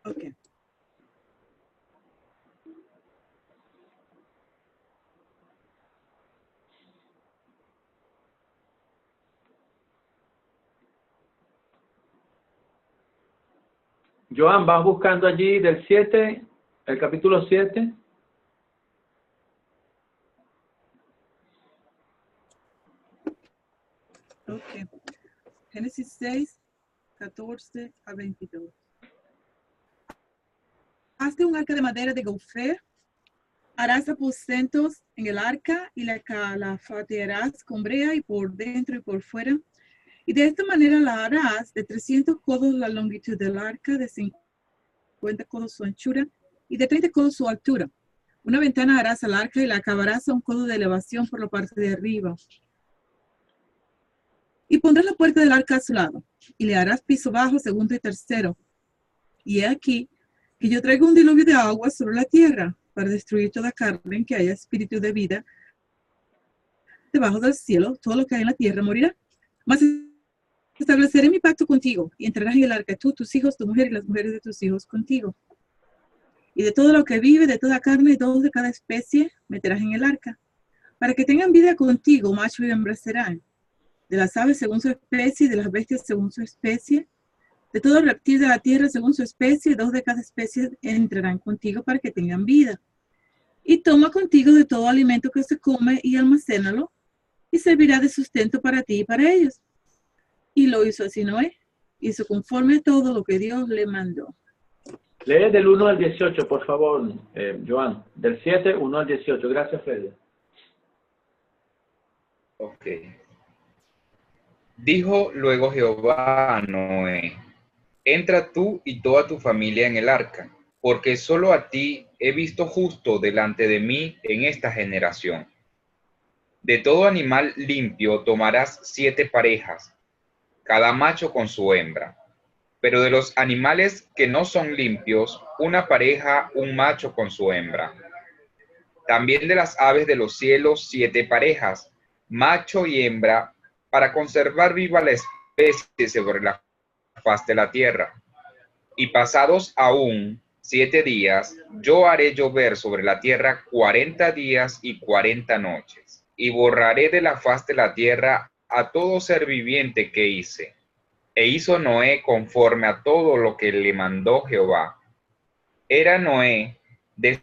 Ok. Joan, vas buscando allí del 7, el capítulo 7. Ok. Génesis 6, 14 a 22. Hazte un arca de madera de gofer, harás aposentos en el arca y la calafatearás con brea y por dentro y por fuera. Y de esta manera la harás de 300 codos la longitud del arca, de 50 codos su anchura y de 30 codos su altura. Una ventana harás al arca y la acabarás a un codo de elevación por la parte de arriba. Y pondrás la puerta del arca a su lado, y le harás piso bajo, segundo y tercero. Y he aquí que yo traigo un diluvio de agua sobre la tierra, para destruir toda carne en que haya espíritu de vida. Debajo del cielo, todo lo que hay en la tierra morirá. Mas estableceré mi pacto contigo, y entrarás en el arca tú, tus hijos, tu mujer y las mujeres de tus hijos contigo. y de todo lo que vive, de toda carne, y dos de cada especie, meterás en el arca, para que tengan vida contigo, macho y hembra serán, de las aves según su especie, de las bestias según su especie, de todo reptil de la tierra según su especie, dos de cada especie entrarán contigo para que tengan vida. Y toma contigo de todo alimento que se come y almacénalo, y servirá de sustento para ti y para ellos. Y lo hizo así Noé, hizo conforme a todo lo que Dios le mandó. Lee del 1 al 18, por favor, Joan. Del 7, 1 al 18. Gracias, Fede. Ok. Dijo luego Jehová a Noé: entra tú y toda tu familia en el arca, porque solo a ti he visto justo delante de mí en esta generación. De todo animal limpio tomarás 7 parejas, cada macho con su hembra. Pero de los animales que no son limpios, una pareja, un macho con su hembra. También de las aves de los cielos 7 parejas, macho y hembra, para conservar viva la especie sobre la faz de la tierra. Y pasados aún 7 días, yo haré llover sobre la tierra 40 días y 40 noches, y borraré de la faz de la tierra a todo ser viviente que hice. E hizo Noé conforme a todo lo que le mandó Jehová. Era Noé de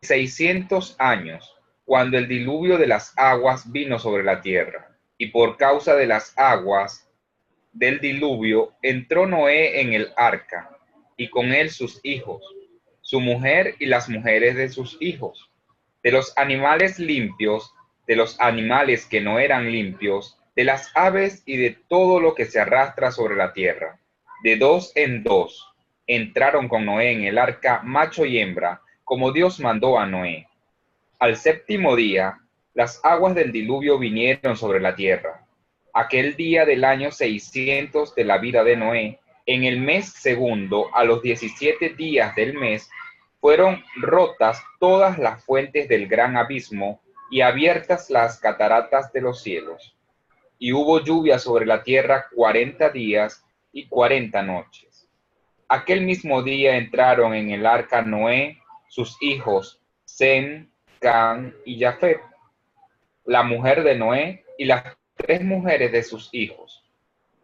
600 años, cuando el diluvio de las aguas vino sobre la tierra, y por causa de las aguas del diluvio entró Noé en el arca, y con él sus hijos, su mujer y las mujeres de sus hijos, de los animales limpios, de los animales que no eran limpios, de las aves y de todo lo que se arrastra sobre la tierra. De 2 en 2 entraron con Noé en el arca macho y hembra, como Dios mandó a Noé. Al 7º día, las aguas del diluvio vinieron sobre la tierra. Aquel día del año 600 de la vida de Noé, en el mes segundo, a los 17 días del mes, fueron rotas todas las fuentes del gran abismo y abiertas las cataratas de los cielos. Y hubo lluvia sobre la tierra 40 días y 40 noches. Aquel mismo día entraron en el arca Noé, sus hijos, Sem, Can y Jafet, la mujer de Noé y las 3 mujeres de sus hijos.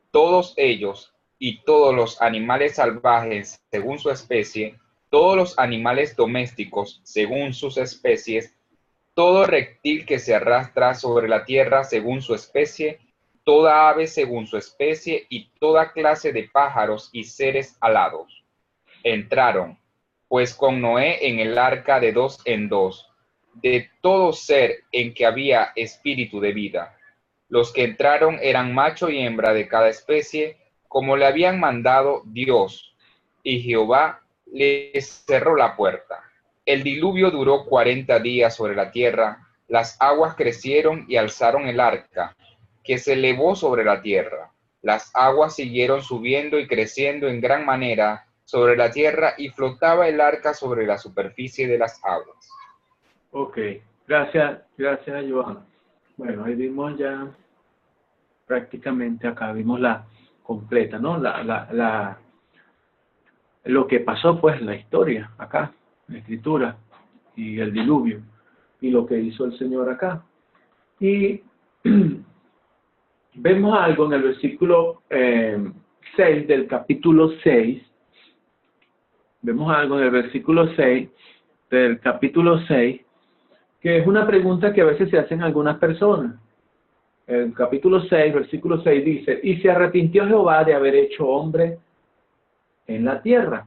Todos ellos y todos los animales salvajes según su especie, todos los animales domésticos según sus especies, todo reptil que se arrastra sobre la tierra según su especie, toda ave según su especie y toda clase de pájaros y seres alados. Entraron, pues con Noé en el arca de 2 en 2, de todo ser en que había espíritu de vida. Los que entraron eran macho y hembra de cada especie, como le habían mandado Dios, y Jehová les cerró la puerta. El diluvio duró 40 días sobre la tierra, las aguas crecieron y alzaron el arca, que se elevó sobre la tierra. Las aguas siguieron subiendo y creciendo en gran manera sobre la tierra, y flotaba el arca sobre la superficie de las aguas. Ok, gracias, Joan. Bueno, ahí vimos ya prácticamente acá, vimos la completa, ¿no? Lo que pasó, pues, la historia acá, la escritura y el diluvio, y lo que hizo el Señor acá. Y vemos algo en el versículo 6 del capítulo 6. Vemos algo en el versículo 6 del capítulo 6, que es una pregunta que a veces se hacen algunas personas. El capítulo 6, versículo 6 dice: y se arrepintió Jehová de haber hecho hombre en la tierra.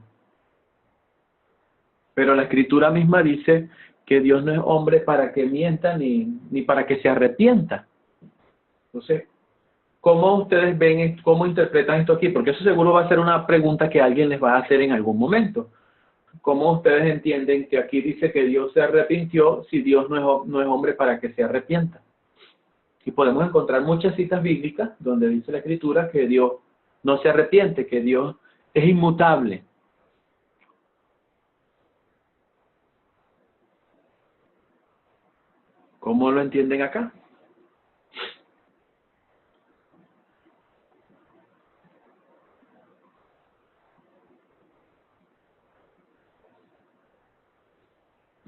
Pero la escritura misma dice que Dios no es hombre para que mienta ni para que se arrepienta. Entonces, ¿cómo ustedes ven, cómo interpretan esto aquí? Porque eso seguro va a ser una pregunta que alguien les va a hacer en algún momento. ¿Cómo ustedes entienden que aquí dice que Dios se arrepintió si Dios no es hombre para que se arrepienta? Y podemos encontrar muchas citas bíblicas donde dice la escritura que Dios no se arrepiente, que Dios es inmutable. ¿Cómo lo entienden acá?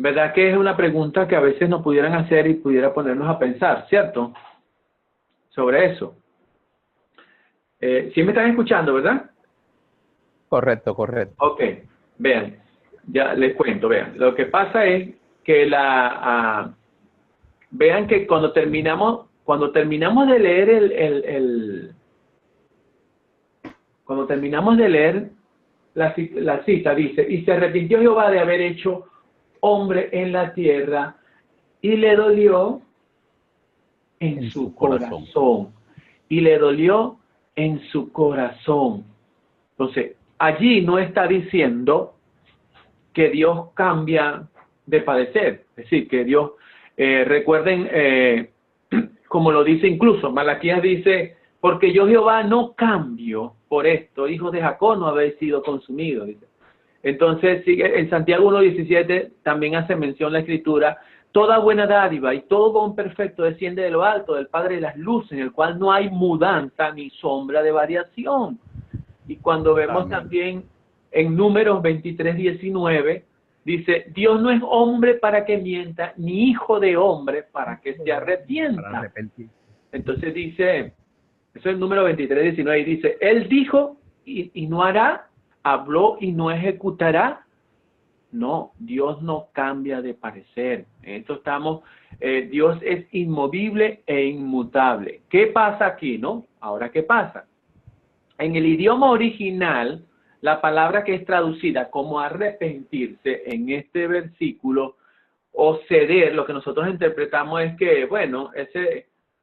¿Verdad que es una pregunta que a veces nos pudieran hacer y pudiera ponernos a pensar, ¿cierto? Sobre eso. ¿Sí me están escuchando, verdad? Correcto, correcto. Ok, vean, ya les cuento, vean. Lo que pasa es que vean que cuando terminamos de leer cuando terminamos de leer la cita, dice, y se arrepintió Jehová de haber hecho hombre en la tierra y le dolió en su corazón. Y le dolió en su corazón. Entonces, allí no está diciendo que Dios cambia de padecer. Es decir, que Dios, recuerden, como lo dice incluso, Malaquías dice, porque yo Jehová no cambio por esto, hijos de Jacob no habéis sido consumidos. Dice. Entonces, sigue, en Santiago 1.17 también hace mención la Escritura, toda buena dádiva y todo don perfecto desciende de lo alto, del Padre de las luces, en el cual no hay mudanza ni sombra de variación. Y cuando vemos Amén. también en Números 23:19, dice, Dios no es hombre para que mienta, ni hijo de hombre para que se arrepienta. Para arrepentirse. Entonces dice, eso es el número 23:19, y dice, Él dijo y no hará, habló y no ejecutará. No, Dios no cambia de parecer. En esto estamos, Dios es inmovible e inmutable. ¿Qué pasa aquí, no? Ahora, ¿qué pasa? En el idioma original, la palabra que es traducida como arrepentirse en este versículo o ceder, lo que nosotros interpretamos es que, bueno,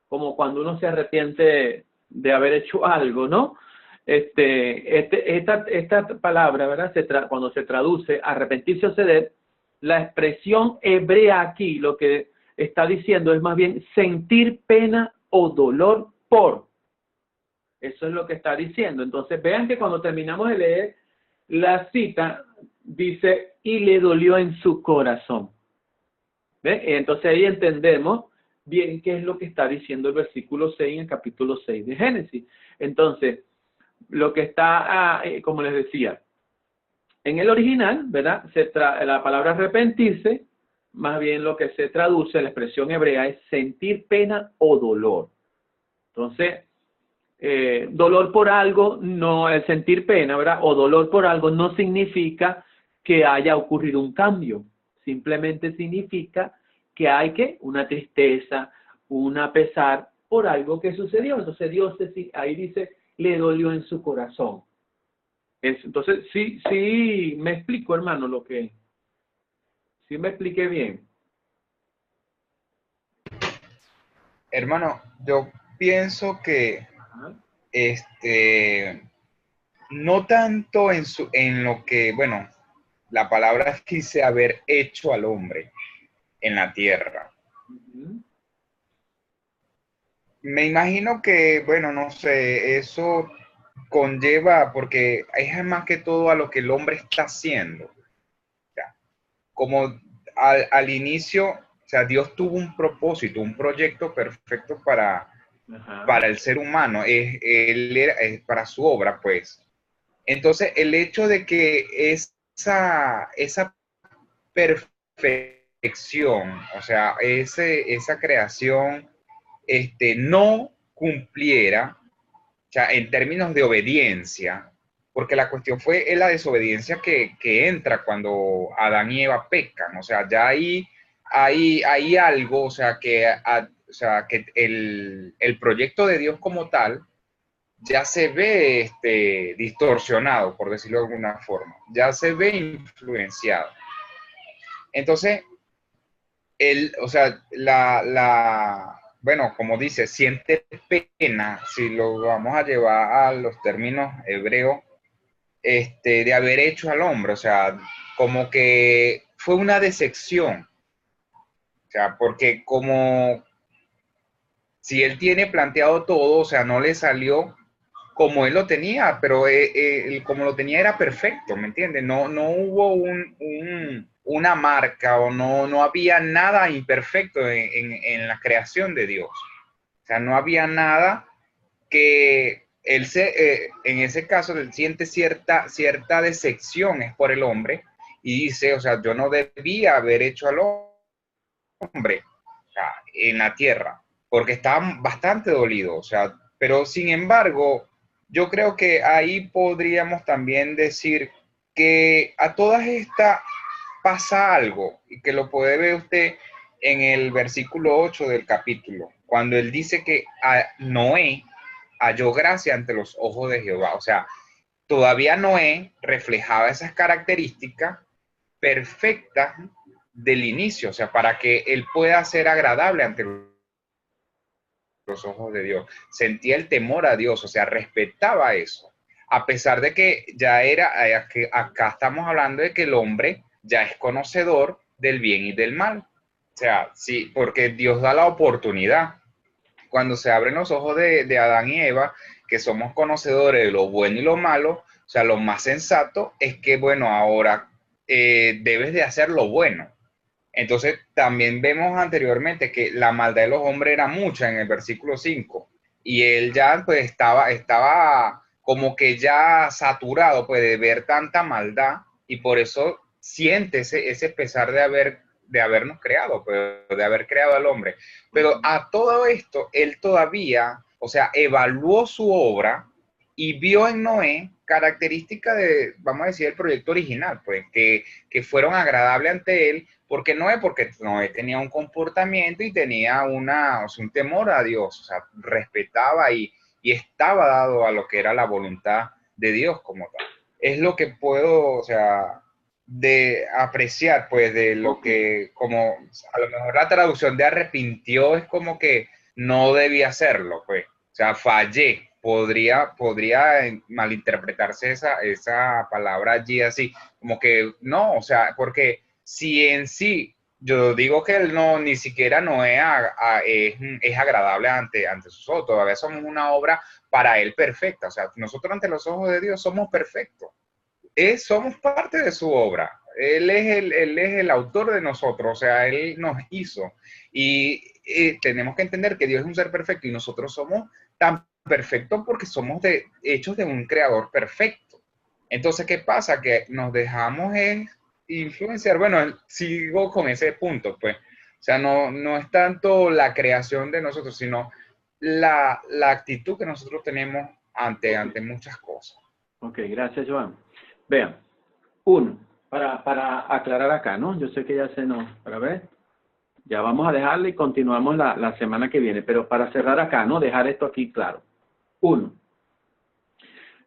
como cuando uno se arrepiente de haber hecho algo, ¿no? Esta palabra, ¿verdad? Cuando se traduce arrepentirse o ceder, la expresión hebrea aquí lo que está diciendo es más bien sentir pena o dolor por. Eso es lo que está diciendo. Entonces vean que cuando terminamos de leer la cita, dice, y le dolió en su corazón. ¿Ven? Entonces ahí entendemos bien qué es lo que está diciendo el versículo 6 en el capítulo 6 de Génesis. Entonces, lo que está, como les decía, en el original, ¿verdad? La palabra arrepentirse, más bien lo que se traduce, la expresión hebrea, es sentir pena o dolor. Entonces, dolor por algo, no, el sentir pena, ¿verdad? O dolor por algo no significa que haya ocurrido un cambio. Simplemente significa que hay una tristeza, una pesar por algo que sucedió. Entonces Dios ahí dice, le dolió en su corazón. Entonces, sí, me explico, hermano, sí me expliqué bien. Hermano, yo pienso que Ajá. no tanto en lo que, bueno, la palabra dice haber hecho al hombre en la tierra. Uh-huh. Me imagino que, bueno, no sé, eso conlleva, porque es más que todo a lo que el hombre está haciendo. O sea, como al inicio, o sea, Dios tuvo un propósito, un proyecto perfecto para el ser humano, es para su obra, pues. Entonces, el hecho de que esa perfección, o sea, esa creación, no cumpliera, o sea, en términos de obediencia, porque la cuestión fue la desobediencia que entra cuando Adán y Eva pecan, o sea, ya hay algo, o sea, que el proyecto de Dios como tal ya se ve distorsionado, por decirlo de alguna forma, ya se ve influenciado. Entonces, o sea, bueno, como dice, siente pena, si lo vamos a llevar a los términos hebreos, de haber hecho al hombre, o sea, como que fue una decepción, o sea, porque como si él tiene planteado todo, o sea, no le salió como él lo tenía, pero como lo tenía era perfecto, ¿me entiendes? No hubo una marca o no había nada imperfecto en la creación de Dios. O sea, no había nada que él en ese caso, él siente cierta decepción es por el hombre y dice, o sea, yo no debía haber hecho al hombre, o sea, en la tierra, porque estaba bastante dolido, o sea, pero sin embargo, yo creo que ahí podríamos también decir que a todas estas pasa algo, y que lo puede ver usted en el versículo 8 del capítulo, cuando él dice que a Noé halló gracia ante los ojos de Jehová. O sea, todavía Noé reflejaba esas características perfectas del inicio, o sea, para que él pueda ser agradable ante los ojos de Dios. Sentía el temor a Dios, o sea, respetaba eso. A pesar de que ya era, que acá estamos hablando de que el hombre ya es conocedor del bien y del mal. O sea, sí, porque Dios da la oportunidad. Cuando se abren los ojos de Adán y Eva, que somos conocedores de lo bueno y lo malo, o sea, lo más sensato es que, bueno, ahora debes de hacer lo bueno. Entonces, también vemos anteriormente que la maldad de los hombres era mucha en el versículo 5, y él ya pues estaba como que ya saturado pues de ver tanta maldad, y por eso siente ese pesar de habernos creado, pues, de haber creado al hombre. Pero a todo esto, él todavía, o sea, evaluó su obra y vio en Noé características de, vamos a decir, el proyecto original, pues, que fueron agradables ante él. Porque Noé tenía un comportamiento y tenía o sea, un temor a Dios, o sea, respetaba y estaba dado a lo que era la voluntad de Dios como tal. Es lo que puedo, o sea, de apreciar, pues, de lo que, como, a lo mejor la traducción de arrepintió es como que no debía hacerlo, pues, o sea, fallé. Podría malinterpretarse esa palabra allí así, como que no, o sea, porque si en sí, yo digo que él no, ni siquiera no es agradable ante sus ojos, todavía somos una obra para él perfecta, o sea, nosotros ante los ojos de Dios somos perfectos, somos parte de su obra, él es el autor de nosotros, o sea, él nos hizo, y tenemos que entender que Dios es un ser perfecto y nosotros somos tan perfectos porque somos hechos de un creador perfecto. Entonces, ¿qué pasa? Que nos dejamos influenciar. Bueno, sigo con ese punto, pues. O sea, no es tanto la creación de nosotros, sino la actitud que nosotros tenemos ante muchas cosas. Ok, gracias, Joan. Vean, uno, para aclarar acá, ¿no? Yo sé que ya se nos, para ver, ya vamos a dejarle y continuamos la semana que viene, pero para cerrar acá, ¿no? Dejar esto aquí claro. Uno,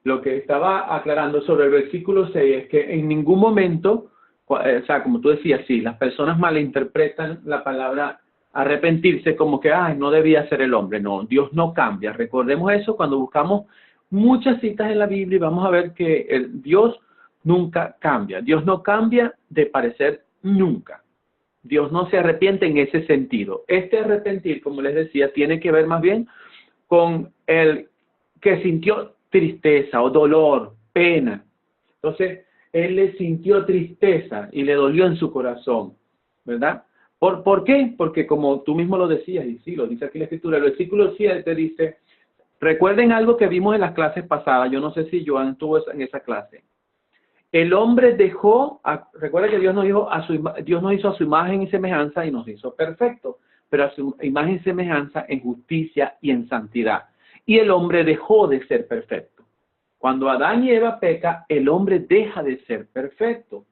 lo que estaba aclarando sobre el versículo 6 es que en ningún momento, o sea, como tú decías, sí, las personas malinterpretan la palabra arrepentirse como que, ay, no debía ser el hombre. No, Dios no cambia. Recordemos eso cuando buscamos muchas citas en la Biblia y vamos a ver que Dios nunca cambia. Dios no cambia de parecer nunca. Dios no se arrepiente en ese sentido. Este arrepentir, como les decía, tiene que ver más bien con el que sintió tristeza o dolor, pena. Entonces, él le sintió tristeza y le dolió en su corazón, ¿verdad? ¿Por qué? Porque como tú mismo lo decías, y sí, lo dice aquí la Escritura, el versículo 7 dice, recuerden algo que vimos en las clases pasadas, yo no sé si Joan estuvo en esa clase. El hombre recuerda que Dios nos hizo a su imagen y semejanza y nos hizo perfectos, pero a su imagen y semejanza en justicia y en santidad. Y el hombre dejó de ser perfecto. Cuando Adán y Eva peca, el hombre deja de ser perfecto.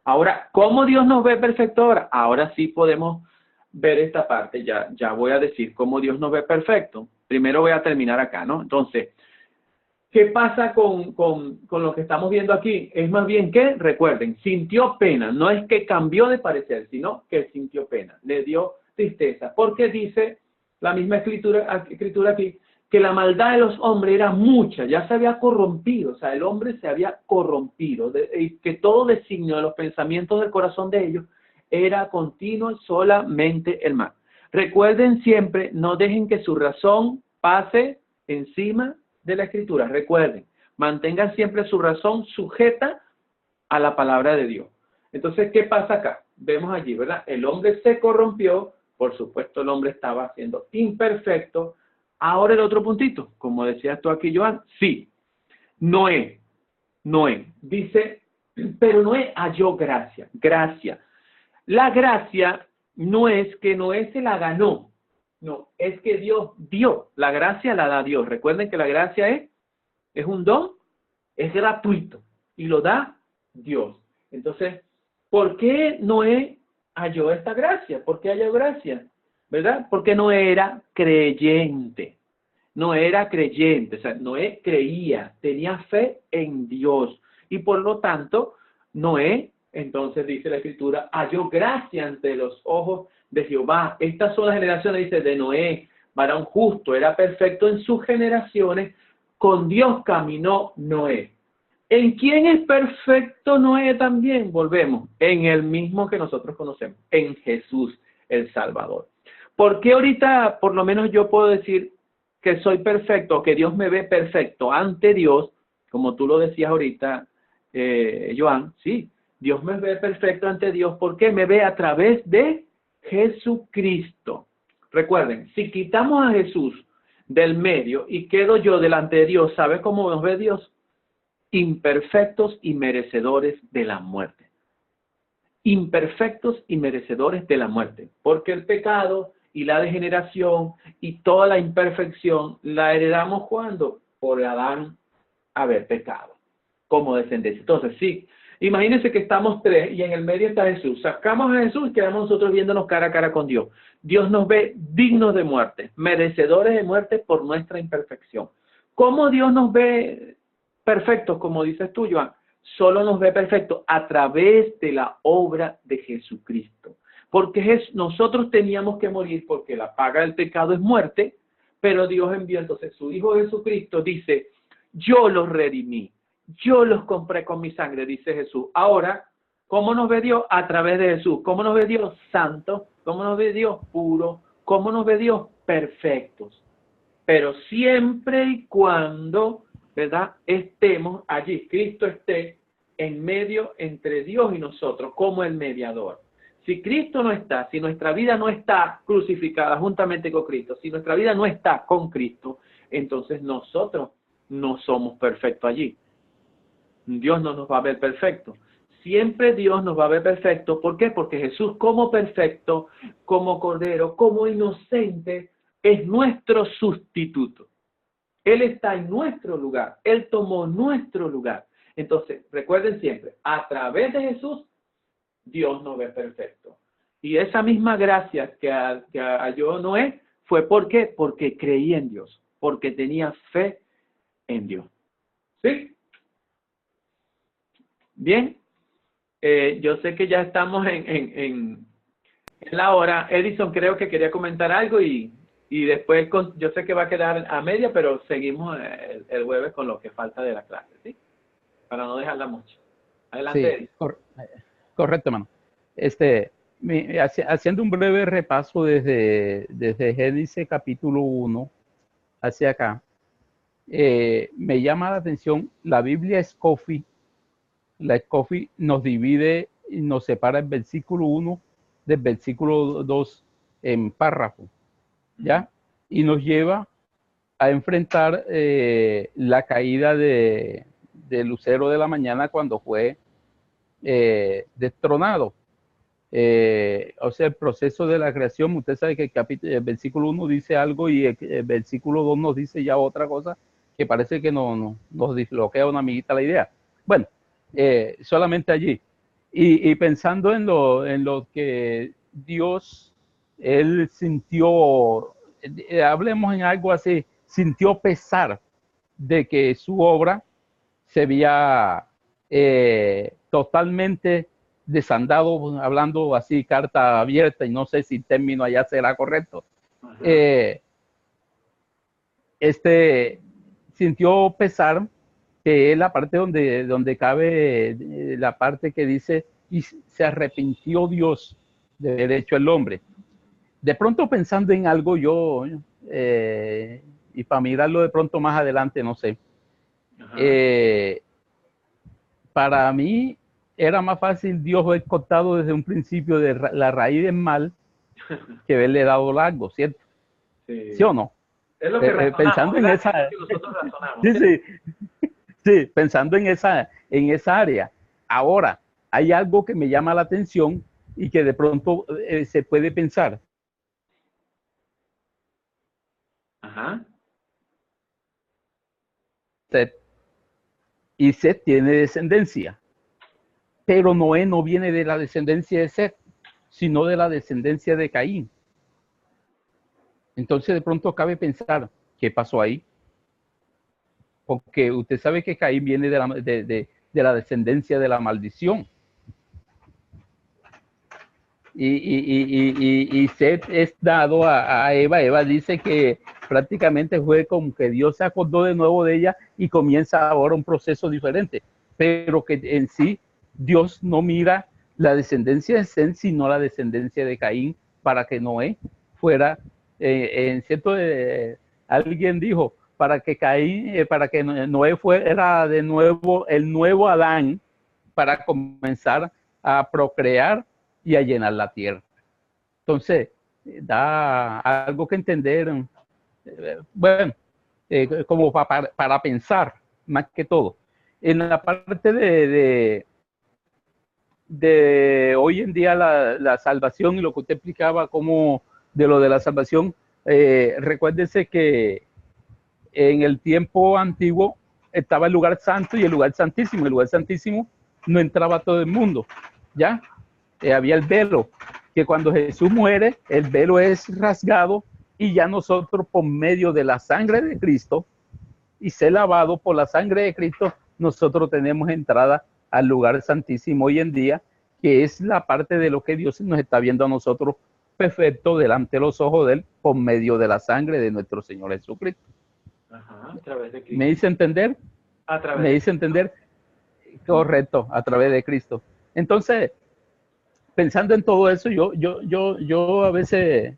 Ahora, ¿cómo Dios nos ve perfecto ahora? Ahora sí podemos ver esta parte. Ya voy a decir cómo Dios nos ve perfecto. Primero voy a terminar acá, ¿no? Entonces, ¿qué pasa con lo que estamos viendo aquí? Es más bien que, recuerden, sintió pena. No es que cambió de parecer, sino que sintió pena. Le dio tristeza. Porque dice la misma escritura aquí, que la maldad de los hombres era mucha, ya se había corrompido, o sea, el hombre se había corrompido, y que todo designio de los pensamientos del corazón de ellos era continuo solamente el mal. Recuerden siempre, no dejen que su razón pase encima de la Escritura. Recuerden, mantengan siempre su razón sujeta a la palabra de Dios. Entonces, ¿qué pasa acá? Vemos allí, ¿verdad? El hombre se corrompió, por supuesto el hombre estaba siendo imperfecto. Ahora el otro puntito, como decías tú aquí, Joan, sí, Noé, dice pero Noé halló gracia. Gracia. La gracia no es que Noé se la ganó, no, es que Dios dio. La gracia la da Dios. Recuerden que la gracia es un don, es gratuito y lo da Dios. Entonces, ¿por qué Noé halló esta gracia? ¿Por qué halló gracia? ¿Verdad? Porque Noé era creyente. No era creyente, o sea, Noé creía, tenía fe en Dios. Y por lo tanto, Noé, entonces dice la Escritura, halló gracia ante los ojos de Jehová. Estas son las generaciones, dice, de Noé, varón justo, era perfecto en sus generaciones, con Dios caminó Noé. ¿En quién es perfecto Noé también? Volvemos, en el mismo que nosotros conocemos, en Jesús el Salvador. ¿Por qué ahorita, por lo menos yo puedo decir que soy perfecto, que Dios me ve perfecto ante Dios, como tú lo decías ahorita, Joan? Sí, Dios me ve perfecto ante Dios porque me ve a través de Jesucristo. Recuerden, si quitamos a Jesús del medio y quedo yo delante de Dios, ¿sabe cómo nos ve Dios? Imperfectos y merecedores de la muerte. Imperfectos y merecedores de la muerte, porque el pecado y la degeneración y toda la imperfección la heredamos cuando por Adán haber pecado como descendencia. Entonces, sí, imagínense que estamos tres y en el medio está Jesús. Sacamos a Jesús y quedamos nosotros viéndonos cara a cara con Dios. Dios nos ve dignos de muerte, merecedores de muerte por nuestra imperfección. ¿Cómo Dios nos ve perfectos, como dices tú, Joan? Solo nos ve perfectos a través de la obra de Jesucristo. Porque nosotros teníamos que morir porque la paga del pecado es muerte, pero Dios envió entonces su Hijo Jesucristo, dice, yo los redimí, yo los compré con mi sangre, dice Jesús. Ahora, ¿cómo nos ve Dios? A través de Jesús. ¿Cómo nos ve Dios? Santo. ¿Cómo nos ve Dios? Puro. ¿Cómo nos ve Dios? Perfectos. Pero siempre y cuando, ¿verdad?, estemos allí, Cristo esté en medio entre Dios y nosotros como el mediador. Si Cristo no está, si nuestra vida no está crucificada juntamente con Cristo, si nuestra vida no está con Cristo, entonces nosotros no somos perfectos allí. Dios no nos va a ver perfecto. Siempre Dios nos va a ver perfecto. ¿Por qué? Porque Jesús como perfecto, como cordero, como inocente, es nuestro sustituto. Él está en nuestro lugar. Él tomó nuestro lugar. Entonces, recuerden siempre, a través de Jesús, Dios nos ve perfecto. Y esa misma gracia que halló Noé fue ¿por qué? Porque creía en Dios, porque tenía fe en Dios. ¿Sí? Bien. Yo sé que ya estamos en la hora. Edison creo que quería comentar algo y después yo sé que va a quedar a media, pero seguimos el jueves con lo que falta de la clase, ¿sí? Para no dejarla mucho. Adelante, Sí, Edison. correcto, hermano. Haciendo un breve repaso desde Génesis capítulo 1 hacia acá, me llama la atención, la Biblia Scofield. La Scofield nos divide y nos separa el versículo 1 del versículo 2 en párrafo, ¿ya? Y nos lleva a enfrentar la caída de Lucero de la mañana cuando fue destronado. O sea, el proceso de la creación, usted sabe que el versículo 1 dice algo y el versículo 2 nos dice ya otra cosa que parece que nos disloquea una amiguita la idea. Bueno, solamente allí. Y pensando en lo que Dios, Él sintió, hablemos en algo así, sintió pesar de que su obra se había totalmente desandado, hablando así, carta abierta, y no sé si el término allá será correcto. Sintió pesar, que es la parte donde cabe la parte que dice, y se arrepintió Dios de haber hecho el hombre. De pronto pensando en algo yo, y para mirarlo de pronto más adelante, no sé, para mí era más fácil Dios haber cortado desde un principio de la raíz del mal que haberle dado largo, ¿cierto? Sí, ¿Sí o no? Es lo que pensando en esa, que nosotros razonamos. sí, pensando en esa área. Ahora, hay algo que me llama la atención y que de pronto se puede pensar. Ajá. Set. Y Set tiene descendencia, pero Noé no viene de la descendencia de Set, sino de la descendencia de Caín. Entonces de pronto cabe pensar, ¿qué pasó ahí? Porque usted sabe que Caín viene de la descendencia de la maldición. Y Set es dado a Eva. Eva dice que prácticamente fue como que Dios se acordó de nuevo de ella y comienza ahora un proceso diferente, pero que en sí Dios no mira la descendencia de Set, sino la descendencia de Caín, para que Noé fuera, en cierto, alguien dijo, para que Caín, para que Noé fuera de nuevo el nuevo Adán, para comenzar a procrear y a llenar la tierra. Entonces, da algo que entender, bueno, como para pensar, más que todo. En la parte de hoy en día la salvación y lo que usted explicaba como de lo de la salvación, recuérdese que en el tiempo antiguo estaba el lugar santo y el lugar santísimo. El lugar santísimo no entraba todo el mundo, ¿ya? Había el velo, que cuando Jesús muere, el velo es rasgado y ya nosotros por medio de la sangre de Cristo y ser lavado por la sangre de Cristo, nosotros tenemos entrada al lugar santísimo hoy en día, que es la parte de lo que Dios nos está viendo a nosotros perfecto delante de los ojos de Él por medio de la sangre de nuestro Señor Jesucristo. Ajá, a través de Cristo. ¿Me dice entender? A través ¿Me de dice entender? Correcto, a través de Cristo. Entonces, pensando en todo eso, yo a veces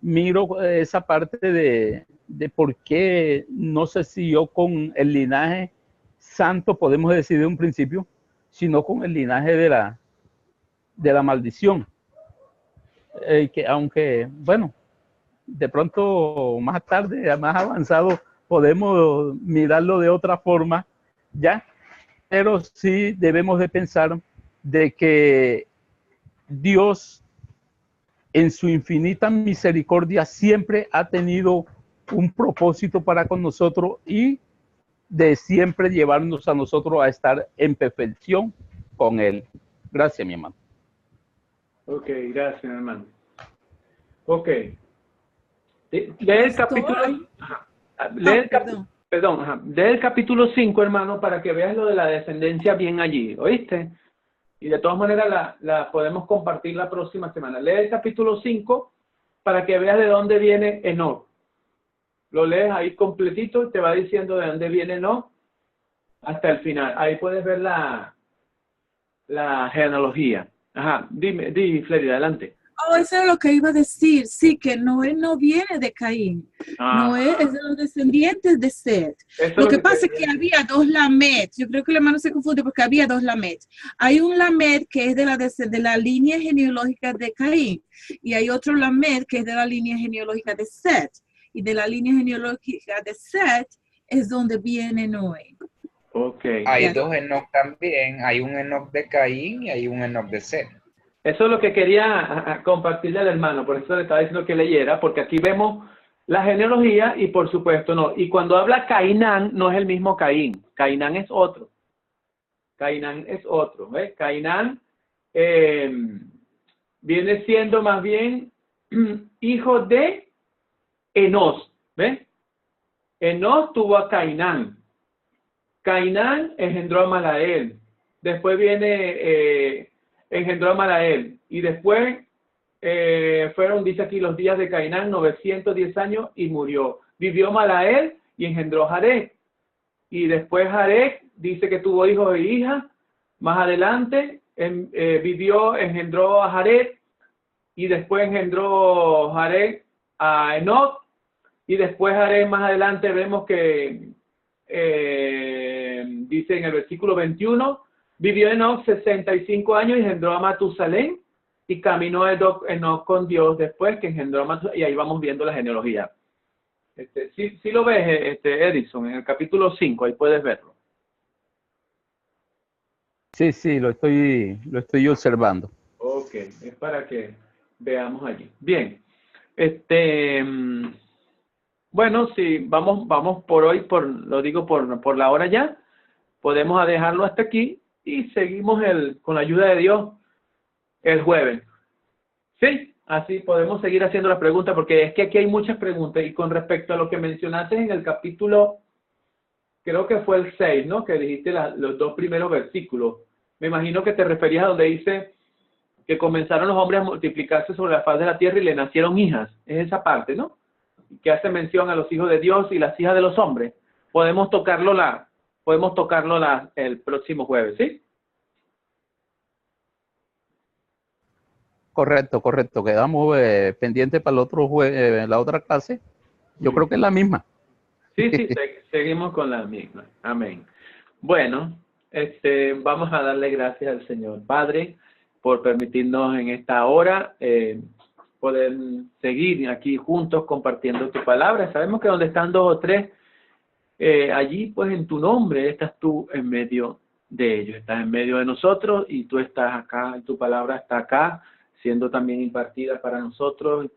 miro esa parte de por qué no se siguió con el linaje santo, podemos decir de un principio, sino con el linaje de la maldición. Que aunque, bueno, de pronto más tarde, más avanzado, podemos mirarlo de otra forma, ¿ya? Pero sí debemos de pensar de que Dios, en su infinita misericordia, siempre ha tenido un propósito para con nosotros y de siempre llevarnos a nosotros a estar en perfección con Él. Gracias, mi hermano. Ok, gracias, hermano. Ok. Lee el capítulo. Ajá. Perdón, ajá. Lee el capítulo 5, hermano, para que veas lo de la descendencia bien allí, ¿oíste? Y de todas maneras la podemos compartir la próxima semana. Lee el capítulo 5 para que veas de dónde viene Enoc. Lo lees ahí completito y te va diciendo de dónde viene Enoc hasta el final. Ahí puedes ver la genealogía. Ajá, dime, Freddy, adelante. Oh, eso es lo que iba a decir. Sí, que Noé no viene de Caín. Noé es de los descendientes de Set. Lo que pasa es que había dos Lamed. Yo creo que el hermano se confunde porque había dos Lamed. Hay un Lamed que es de la línea genealógica de Caín y hay otro Lamed que es de la línea genealógica de Set. Y de la línea genealógica de Set es donde viene Noé. Okay. Hay dos Enoc también. Hay un Enoc de Caín y hay un Enoc de Set. Eso es lo que quería compartirle al hermano, por eso le estaba diciendo que leyera, porque aquí vemos la genealogía y por supuesto no. Y cuando habla Cainán, no es el mismo Caín. Cainán es otro. Cainán es otro. ¿Ves? Cainán viene siendo más bien hijo de Enos. ¿Ves? Enos tuvo a Cainán. Cainán engendró a Malael. Después viene... engendró a Malael, y después fueron, dice aquí, los días de Cainán, 910 años, y murió. Vivió Malael y engendró Jared, y después Jared dice que tuvo hijos e hijas. Más adelante engendró a Jared, y después engendró Jared a Enoc, y después Jared más adelante vemos que dice en el versículo 21, vivió Enoc 65 años y engendró a Matusalén, y caminó Enoc con Dios después que engendró a Matusalén, y ahí vamos viendo la genealogía. Sí lo ves, Edison, en el capítulo 5, ahí puedes verlo. Sí, sí, lo estoy observando. Ok, es para que veamos allí. Bien, bueno, sí, vamos por hoy, lo digo por la hora ya, podemos dejarlo hasta aquí y seguimos con la ayuda de Dios el jueves. Sí, así podemos seguir haciendo las preguntas porque es que aquí hay muchas preguntas y con respecto a lo que mencionaste en el capítulo, creo que fue el 6, ¿no? Que dijiste los dos primeros versículos. Me imagino que te referías a donde dice que comenzaron los hombres a multiplicarse sobre la faz de la tierra y le nacieron hijas. Es esa parte, ¿no? Que hace mención a los hijos de Dios y las hijas de los hombres. Podemos tocarlo el próximo jueves, ¿sí? Correcto, correcto. Quedamos pendientes para el la otra clase. Yo creo que es la misma. Sí, sí, seguimos con la misma. Amén. Bueno, vamos a darle gracias al Señor Padre por permitirnos en esta hora poder seguir aquí juntos compartiendo tu palabra. Sabemos que donde están dos o tres, allí pues en tu nombre estás tú en medio de ellos, estás en medio de nosotros y tú estás acá, y tu palabra está acá, siendo también impartida para nosotros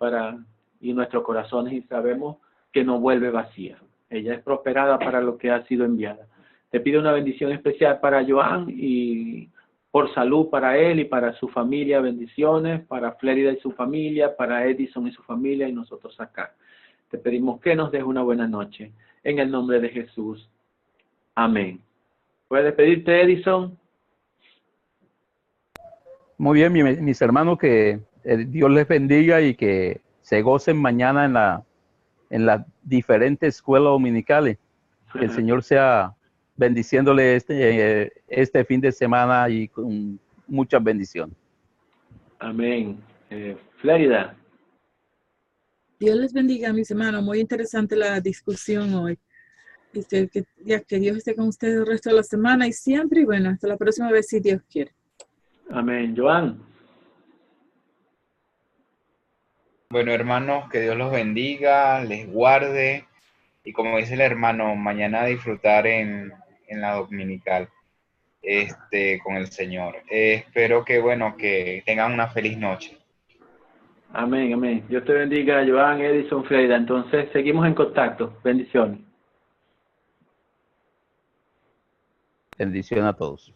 y nuestros corazones, y sabemos que no vuelve vacía. Ella es prosperada para lo que ha sido enviada. Te pido una bendición especial para Joan y por salud para él y para su familia, bendiciones, para Flérida y su familia, para Edison y su familia y nosotros acá. Te pedimos que nos des una buena noche. En el nombre de Jesús. Amén. ¿Puedes despedirte, Edison? Muy bien, mis hermanos, que Dios les bendiga y que se gocen mañana en las diferentes escuelas dominicales. Que el Señor sea bendiciéndole este fin de semana y con muchas bendiciones. Amén. Flérida. Dios les bendiga, mis hermanos. Muy interesante la discusión hoy. Que Dios esté con ustedes el resto de la semana y siempre. Y bueno, hasta la próxima vez, si Dios quiere. Amén. Joan. Bueno, hermanos, que Dios los bendiga, les guarde y como dice el hermano, mañana disfrutar en la dominical con el Señor. Espero que, bueno, que tengan una feliz noche. Amén, amén. Dios te bendiga, Joan, Edison, Flérida. Entonces, seguimos en contacto. Bendiciones. Bendición a todos.